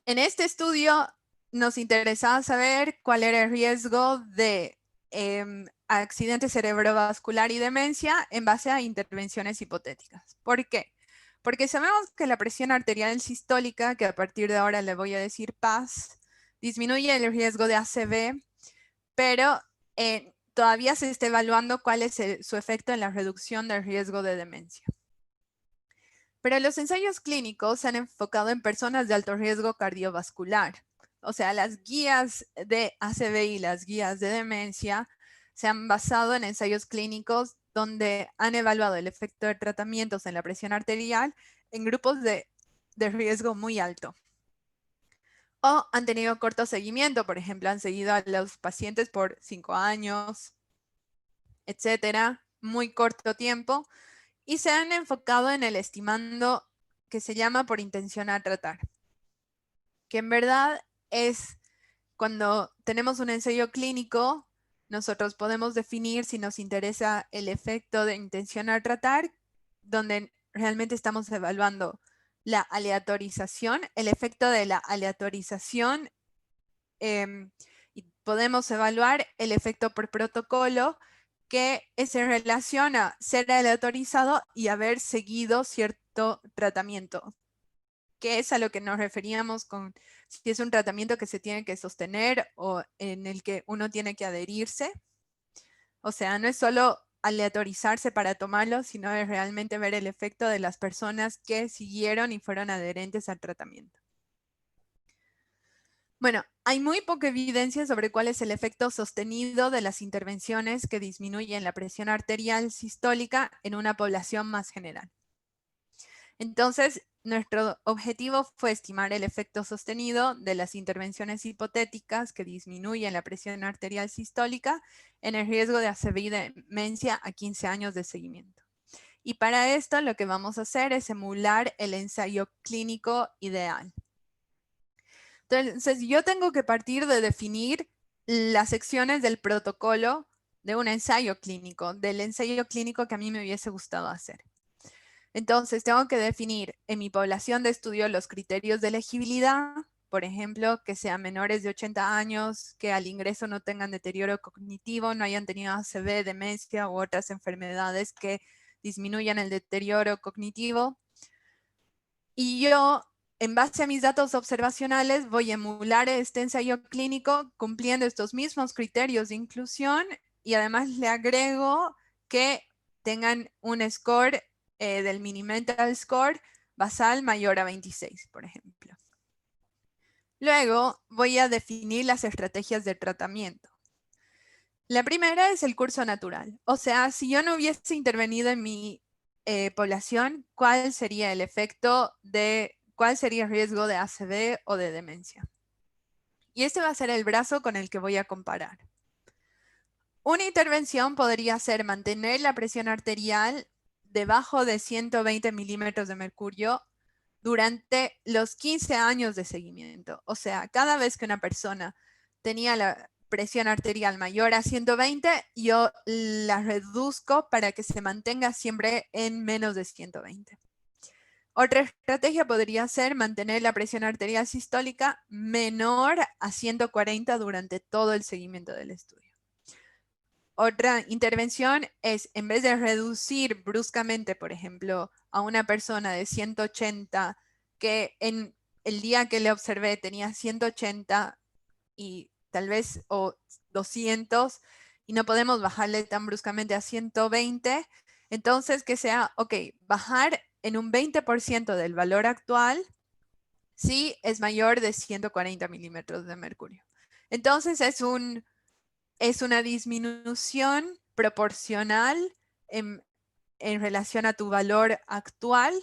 [SPEAKER 2] En este estudio nos interesaba saber cuál era el riesgo de accidente cerebrovascular y demencia en base a intervenciones hipotéticas. ¿Por qué? Porque sabemos que la presión arterial sistólica, que a partir de ahora le voy a decir PAS, disminuye el riesgo de ACV, pero todavía se está evaluando cuál es su efecto en la reducción del riesgo de demencia. Pero los ensayos clínicos se han enfocado en personas de alto riesgo cardiovascular. O sea, las guías de ACV y las guías de demencia se han basado en ensayos clínicos donde han evaluado el efecto de tratamientos en la presión arterial en grupos de riesgo muy alto. O han tenido corto seguimiento, por ejemplo, han seguido a los pacientes por 5 años, etcétera, muy corto tiempo, y se han enfocado en el estimando que se llama por intención a tratar, que en verdad es cuando tenemos un ensayo clínico, nosotros podemos definir si nos interesa el efecto de intención a tratar, donde realmente estamos evaluando la aleatorización, el efecto de la aleatorización, y podemos evaluar el efecto por protocolo, que es en relación a ser aleatorizado y haber seguido cierto tratamiento, que es a lo que nos referíamos con si es un tratamiento que se tiene que sostener o en el que uno tiene que adherirse. O sea, no es solo aleatorizarse para tomarlo, sino es realmente ver el efecto de las personas que siguieron y fueron adherentes al tratamiento. Bueno, hay muy poca evidencia sobre cuál es el efecto sostenido de las intervenciones que disminuyen la presión arterial sistólica en una población más general. Entonces, nuestro objetivo fue estimar el efecto sostenido de las intervenciones hipotéticas que disminuyen la presión arterial sistólica en el riesgo de ACV y demencia a 15 años de seguimiento. Y para esto lo que vamos a hacer es emular el ensayo clínico ideal. Entonces, yo tengo que partir de definir las secciones del protocolo de un ensayo clínico, del ensayo clínico que a mí me hubiese gustado hacer. Entonces, tengo que definir en mi población de estudio los criterios de elegibilidad, por ejemplo, que sean menores de 80 años, que al ingreso no tengan deterioro cognitivo, no hayan tenido ACV, demencia u otras enfermedades que disminuyan el deterioro cognitivo. Y yo, en base a mis datos observacionales, voy a emular este ensayo clínico cumpliendo estos mismos criterios de inclusión, y además le agrego que tengan un score del Mini-Mental Score basal mayor a 26, por ejemplo. Luego voy a definir las estrategias de tratamiento. La primera es el curso natural. O sea, si yo no hubiese intervenido en mi población, ¿cuál sería el efecto cuál sería el riesgo de ACV o de demencia? Y este va a ser el brazo con el que voy a comparar. Una intervención podría ser mantener la presión arterial debajo de 120 milímetros de mercurio durante los 15 años de seguimiento. O sea, cada vez que una persona tenía la presión arterial mayor a 120, yo la reduzco para que se mantenga siempre en menos de 120. Otra estrategia podría ser mantener la presión arterial sistólica menor a 140 durante todo el seguimiento del estudio. Otra intervención es, en vez de reducir bruscamente, por ejemplo, a una persona de 180, que en el día que le observé tenía 180 y tal vez o 200, y no podemos bajarle tan bruscamente a 120, entonces que sea, ok, bajar en un 20% del valor actual si es mayor de 140 milímetros de mercurio. Entonces es una disminución proporcional en relación a tu valor actual,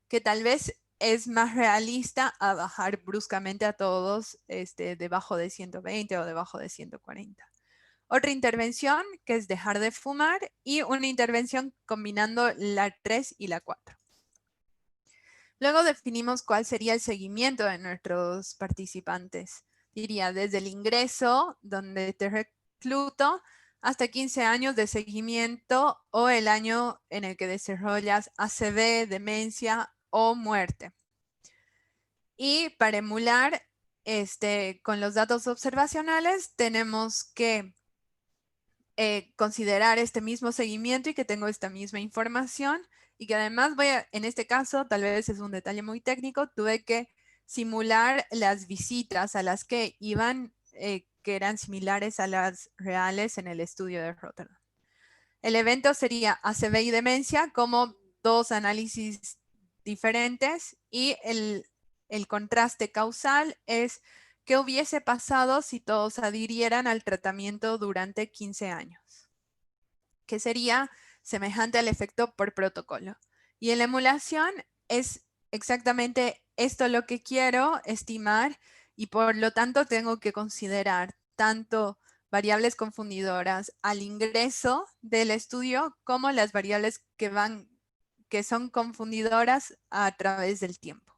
[SPEAKER 2] que tal vez es más realista a bajar bruscamente a todos debajo de 120 o debajo de 140. Otra intervención que es dejar de fumar y una intervención combinando la 3 y la 4. Luego definimos cuál sería el seguimiento de nuestros participantes. Diría desde el ingreso, donde te recluto, hasta 15 años de seguimiento o el año en el que desarrollas ACV, demencia o muerte. Y para emular con los datos observacionales tenemos que considerar este mismo seguimiento y que tengo esta misma información y que además en este caso, tal vez es un detalle muy técnico, tuve que simular las visitas a las que iban, que eran similares a las reales en el estudio de Rotterdam. El evento sería ACV y demencia como dos análisis diferentes y el contraste causal es qué hubiese pasado si todos adhirieran al tratamiento durante 15 años, que sería semejante al efecto por protocolo. Y en la emulación es exactamente esto lo que quiero estimar y por lo tanto tengo que considerar tanto variables confundidoras al ingreso del estudio como las variables que son confundidoras a través del tiempo.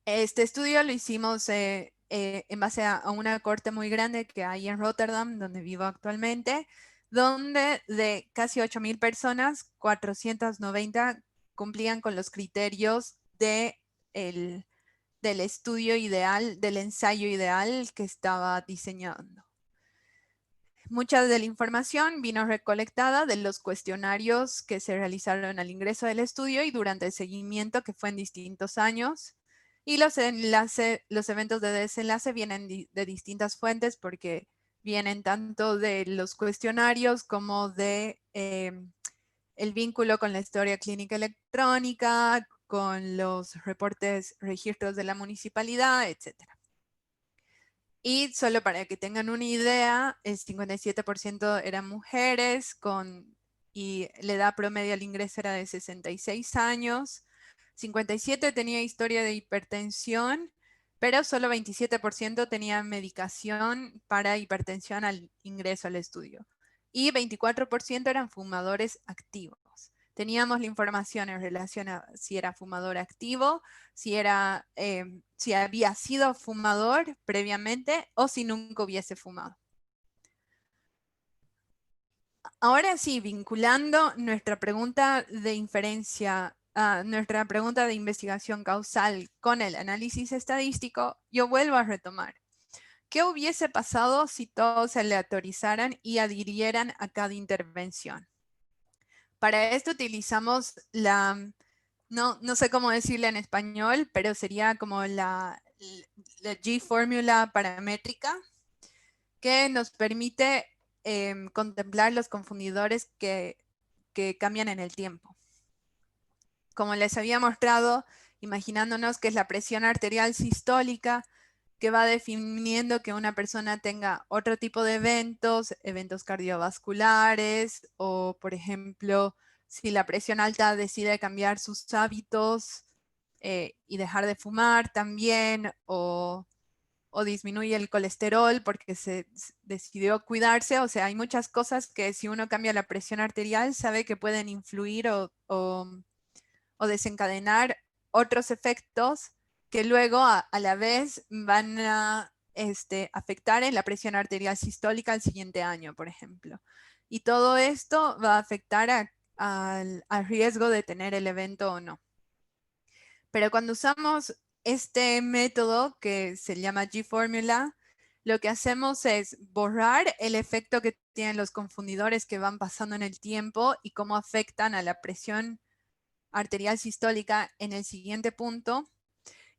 [SPEAKER 2] Este estudio lo hicimos en base a una corte muy grande que hay en Rotterdam, donde vivo actualmente, donde de casi 8,000 personas, 490 cumplían con los criterios del estudio ideal, del ensayo ideal que estaba diseñando. Mucha de la información vino recolectada de los cuestionarios que se realizaron al ingreso del estudio y durante el seguimiento que fue en distintos años. Y los eventos de desenlace vienen de distintas fuentes porque vienen tanto de los cuestionarios como de el vínculo con la historia clínica electrónica, con los reportes, registros de la municipalidad, etc. Y solo para que tengan una idea, el 57% eran mujeres y la edad promedio al ingreso era de 66 años. 57 tenía historia de hipertensión, pero solo 27% tenía medicación para hipertensión al ingreso al estudio. Y 24% eran fumadores activos. Teníamos la información en relación a si era fumador activo, si había sido fumador previamente o si nunca hubiese fumado. Ahora sí, vinculando nuestra pregunta de inferencia, nuestra pregunta de investigación causal con el análisis estadístico, yo vuelvo a retomar. ¿Qué hubiese pasado si todos se aleatorizaran y adhirieran a cada intervención? Para esto utilizamos no sé cómo decirle en español, pero sería como la G-fórmula paramétrica que nos permite contemplar los confundidores que cambian en el tiempo. Como les había mostrado, imaginándonos que es la presión arterial sistólica que va definiendo que una persona tenga otro tipo de eventos, eventos cardiovasculares, o por ejemplo, si la presión alta decide cambiar sus hábitos y dejar de fumar también, o disminuye el colesterol porque se decidió cuidarse. O sea, hay muchas cosas que si uno cambia la presión arterial sabe que pueden influir o desencadenar otros efectos que luego a la vez van a afectar en la presión arterial sistólica el siguiente año, por ejemplo. Y todo esto va a afectar al riesgo de tener el evento o no. Pero cuando usamos este método que se llama G-Formula, lo que hacemos es borrar el efecto que tienen los confundidores que van pasando en el tiempo y cómo afectan a la presión arterial sistólica en el siguiente punto,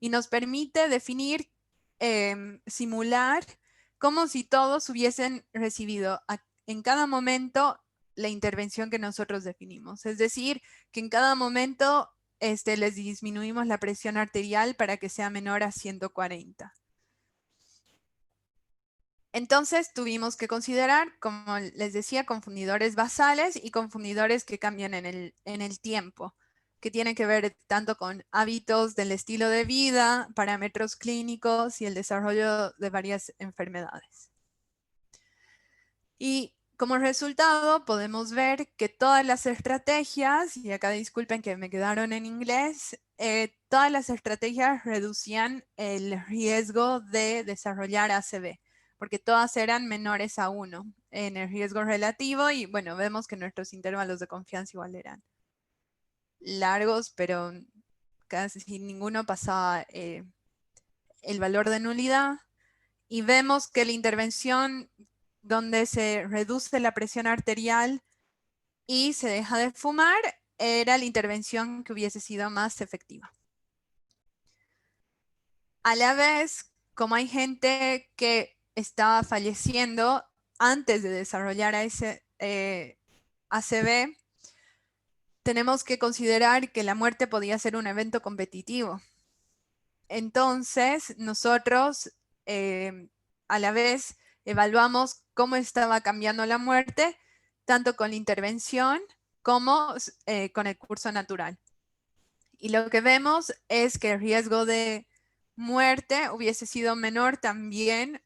[SPEAKER 2] y nos permite definir, simular, como si todos hubiesen recibido en cada momento la intervención que nosotros definimos. Es decir, que en cada momento les disminuimos la presión arterial para que sea menor a 140. Entonces tuvimos que considerar, como les decía, confundidores basales y confundidores que cambian en el tiempo, que tienen que ver tanto con hábitos del estilo de vida, parámetros clínicos y el desarrollo de varias enfermedades. Y como resultado podemos ver que todas las estrategias, y acá disculpen que me quedaron en inglés, todas las estrategias reducían el riesgo de desarrollar ACV, porque todas eran menores a 1 en el riesgo relativo, y bueno, vemos que nuestros intervalos de confianza igual eran largos, pero casi ninguno pasaba el valor de nulidad. Y vemos que la intervención donde se reduce la presión arterial y se deja de fumar era la intervención que hubiese sido más efectiva. A la vez, como hay gente que estaba falleciendo antes de desarrollar ese ACV, tenemos que considerar que la muerte podía ser un evento competitivo. Entonces, nosotros a la vez evaluamos cómo estaba cambiando la muerte, tanto con la intervención como con el curso natural. Y lo que vemos es que el riesgo de muerte hubiese sido menor también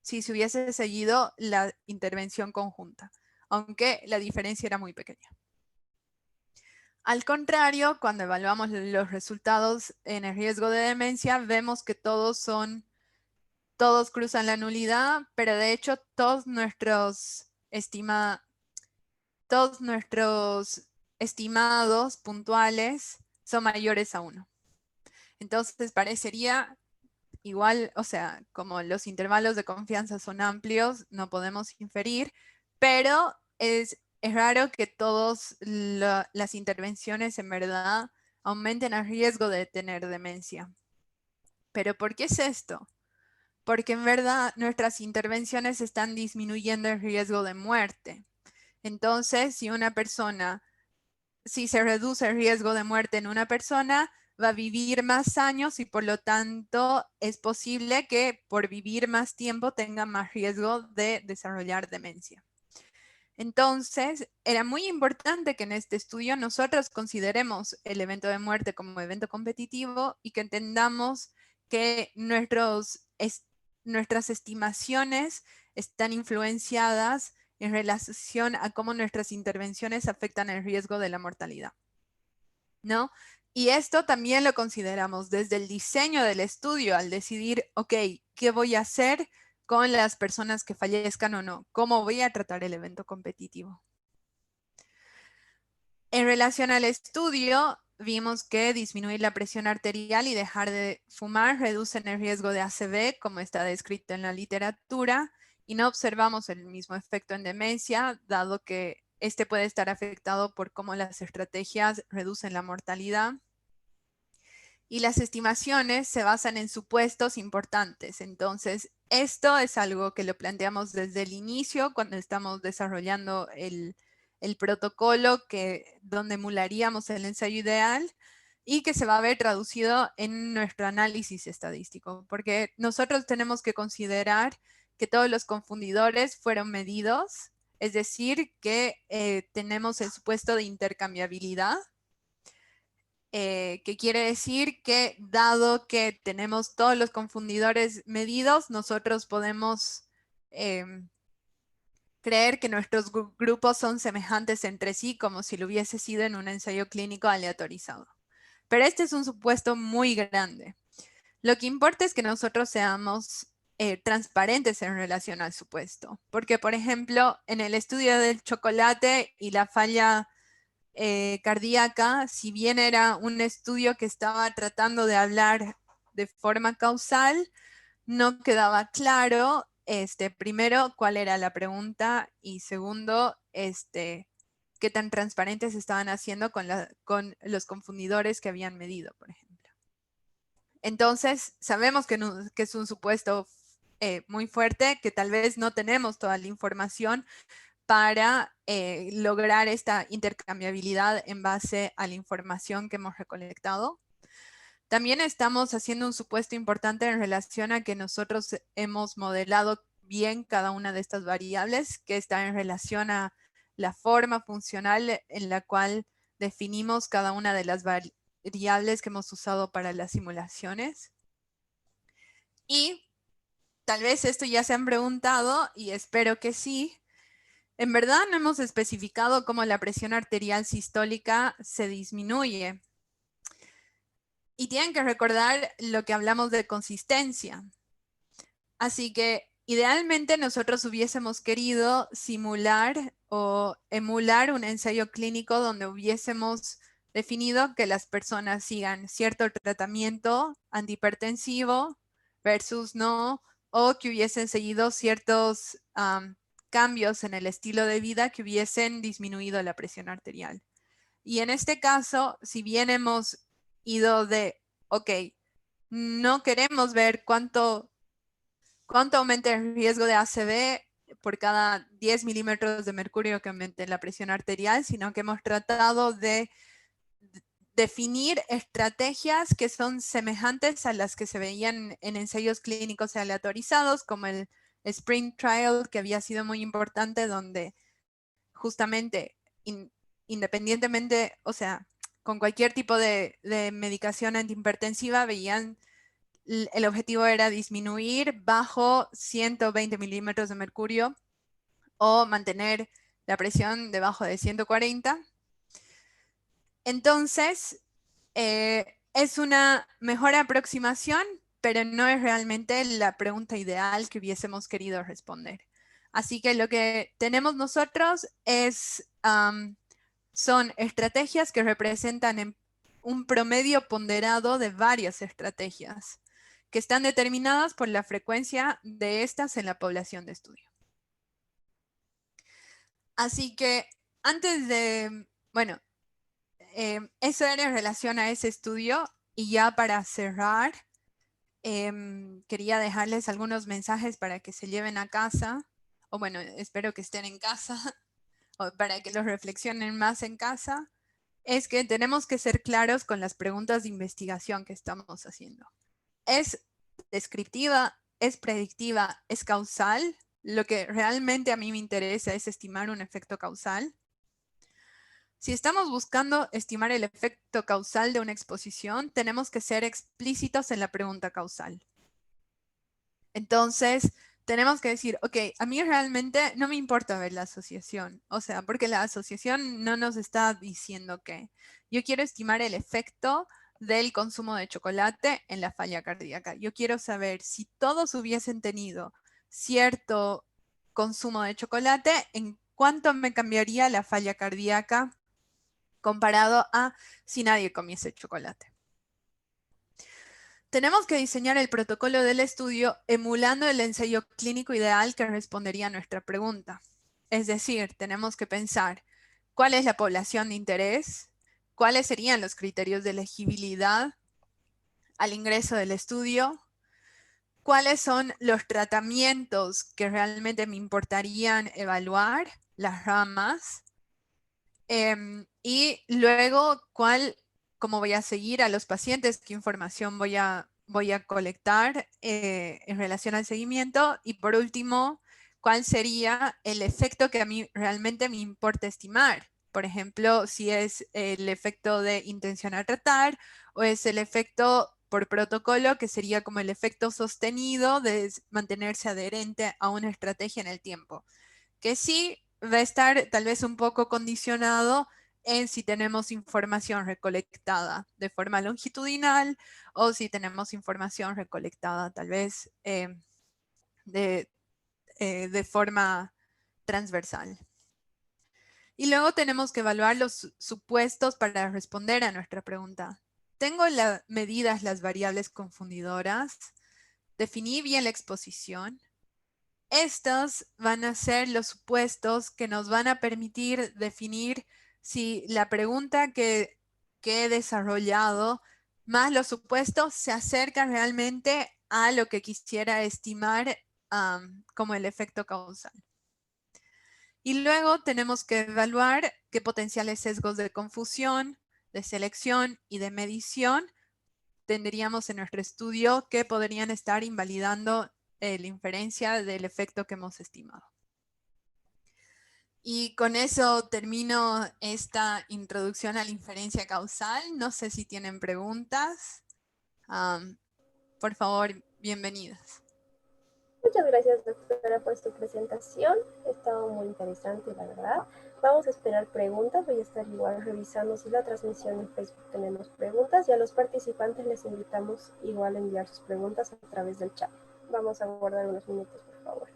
[SPEAKER 2] si se hubiese seguido la intervención conjunta, aunque la diferencia era muy pequeña. Al contrario, cuando evaluamos los resultados en el riesgo de demencia, vemos que todos cruzan la nulidad, pero de hecho todos nuestros estimados puntuales son mayores a 1. Entonces parecería igual, o sea, como los intervalos de confianza son amplios, no podemos inferir, pero es raro que todas las intervenciones en verdad aumenten el riesgo de tener demencia. ¿Pero por qué es esto? Porque en verdad nuestras intervenciones están disminuyendo el riesgo de muerte. Entonces, si se reduce el riesgo de muerte en una persona, va a vivir más años y por lo tanto es posible que por vivir más tiempo tenga más riesgo de desarrollar demencia. Entonces, era muy importante que en este estudio nosotros consideremos el evento de muerte como evento competitivo y que entendamos que nuestras estimaciones están influenciadas en relación a cómo nuestras intervenciones afectan el riesgo de la mortalidad, ¿no? Y esto también lo consideramos desde el diseño del estudio al decidir, ok, ¿qué voy a hacer con las personas que fallezcan o no? ¿Cómo voy a tratar el evento competitivo? En relación al estudio, vimos que disminuir la presión arterial y dejar de fumar reducen el riesgo de ACV, como está descrito en la literatura, y no observamos el mismo efecto en demencia, dado que este puede estar afectado por cómo las estrategias reducen la mortalidad. Y las estimaciones se basan en supuestos importantes. Entonces, esto es algo que lo planteamos desde el inicio, cuando estamos desarrollando el protocolo donde emularíamos el ensayo ideal. y que se va a ver traducido en nuestro análisis estadístico, porque nosotros tenemos que considerar que todos los confundidores fueron medidos, es decir, que tenemos el supuesto de intercambiabilidad, que quiere decir que dado que tenemos todos los confundidores medidos, nosotros podemos creer que nuestros grupos son semejantes entre sí, como si lo hubiese sido en un ensayo clínico aleatorizado. Pero este es un supuesto muy grande. Lo que importa es que nosotros seamos transparentes en relación al supuesto. Porque, por ejemplo, en el estudio del chocolate y la falla cardíaca, si bien era un estudio que estaba tratando de hablar de forma causal, no quedaba claro, primero, cuál era la pregunta y segundo, qué tan transparentes estaban haciendo con los confundidores que habían medido, por ejemplo. Entonces, sabemos que es un supuesto muy fuerte, que tal vez no tenemos toda la información para lograr esta intercambiabilidad en base a la información que hemos recolectado. También estamos haciendo un supuesto importante en relación a que nosotros hemos modelado bien cada una de estas variables, que está en relación a la forma funcional en la cual definimos cada una de las variables que hemos usado para las simulaciones. Y tal vez esto ya se han preguntado, y espero que sí. En verdad no hemos especificado cómo la presión arterial sistólica se disminuye. Y tienen que recordar lo que hablamos de consistencia. Así que idealmente nosotros hubiésemos querido simular o emular un ensayo clínico donde hubiésemos definido que las personas sigan cierto tratamiento antihipertensivo versus no, o que hubiesen seguido ciertos cambios en el estilo de vida que hubiesen disminuido la presión arterial. Y en este caso, si bien hemos ido de, ok, no queremos ver cuánto aumenta el riesgo de ACV por cada 10 milímetros de mercurio que aumente la presión arterial, sino que hemos tratado de definir estrategias que son semejantes a las que se veían en ensayos clínicos aleatorizados, como el Sprint Trial, que había sido muy importante, donde justamente independientemente, o sea, con cualquier tipo de medicación antihipertensiva, veían el objetivo era disminuir bajo 120 milímetros de mercurio o mantener la presión debajo de 140. Entonces, es una mejor aproximación, pero no es realmente la pregunta ideal que hubiésemos querido responder. Así que lo que tenemos nosotros son estrategias que representan un promedio ponderado de varias estrategias que están determinadas por la frecuencia de estas en la población de estudio. Así que antes de, bueno, eso era en relación a ese estudio, y ya para cerrar, quería dejarles algunos mensajes para que se lleven a casa, o bueno, espero que estén en casa, o para que los reflexionen más en casa, es que tenemos que ser claros con las preguntas de investigación que estamos haciendo. ¿Es descriptiva? ¿Es predictiva? ¿Es causal? Lo que realmente a mí me interesa es estimar un efecto causal. Si estamos buscando estimar el efecto causal de una exposición, tenemos que ser explícitos en la pregunta causal. Entonces, tenemos que decir, ok, a mí realmente no me importa ver la asociación, o sea, porque la asociación no nos está diciendo que yo quiero estimar el efecto del consumo de chocolate en la falla cardíaca. Yo quiero saber si todos hubiesen tenido cierto consumo de chocolate, en cuánto me cambiaría la falla cardíaca comparado a si nadie comiese chocolate. Tenemos que diseñar el protocolo del estudio emulando el ensayo clínico ideal que respondería a nuestra pregunta. Es decir, tenemos que pensar cuál es la población de interés, cuáles serían los criterios de elegibilidad al ingreso del estudio, cuáles son los tratamientos que realmente me importarían evaluar, las ramas, y luego cuál cómo voy a seguir a los pacientes, qué información voy a colectar en relación al seguimiento. Y por último, cuál sería el efecto que a mí realmente me importa estimar. Por ejemplo, si es el efecto de intencionar tratar o es el efecto por protocolo, que sería como el efecto sostenido de mantenerse adherente a una estrategia en el tiempo, que sí va a estar tal vez un poco condicionado en si tenemos información recolectada de forma longitudinal o si tenemos información recolectada tal vez de, de forma transversal. Y luego tenemos que evaluar los supuestos para responder a nuestra pregunta. ¿Tengo medidas las variables confundidoras? ¿Definí bien la exposición? Estos van a ser los supuestos que nos van a permitir definir si la pregunta que he desarrollado más los supuestos se acercan realmente a lo que quisiera estimar como el efecto causal. Y luego tenemos que evaluar qué potenciales sesgos de confusión, de selección y de medición tendríamos en nuestro estudio que podrían estar invalidando la inferencia del efecto que hemos estimado. Y con eso termino esta introducción a la inferencia causal. No sé si tienen preguntas. Por favor, bienvenidas.
[SPEAKER 1] Muchas gracias, doctora, por su presentación. Ha estado muy interesante, la verdad. Vamos a esperar preguntas. Voy a estar igual revisando si la transmisión en Facebook tenemos preguntas y a los participantes les invitamos igual a enviar sus preguntas a través del chat. Vamos a guardar unos minutos, por favor.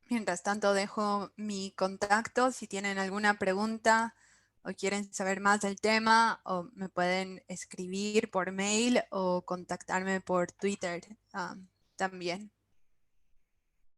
[SPEAKER 2] Mientras tanto, dejo mi contacto. Si tienen alguna pregunta o quieren saber más del tema, o me pueden escribir por mail o contactarme por Twitter también.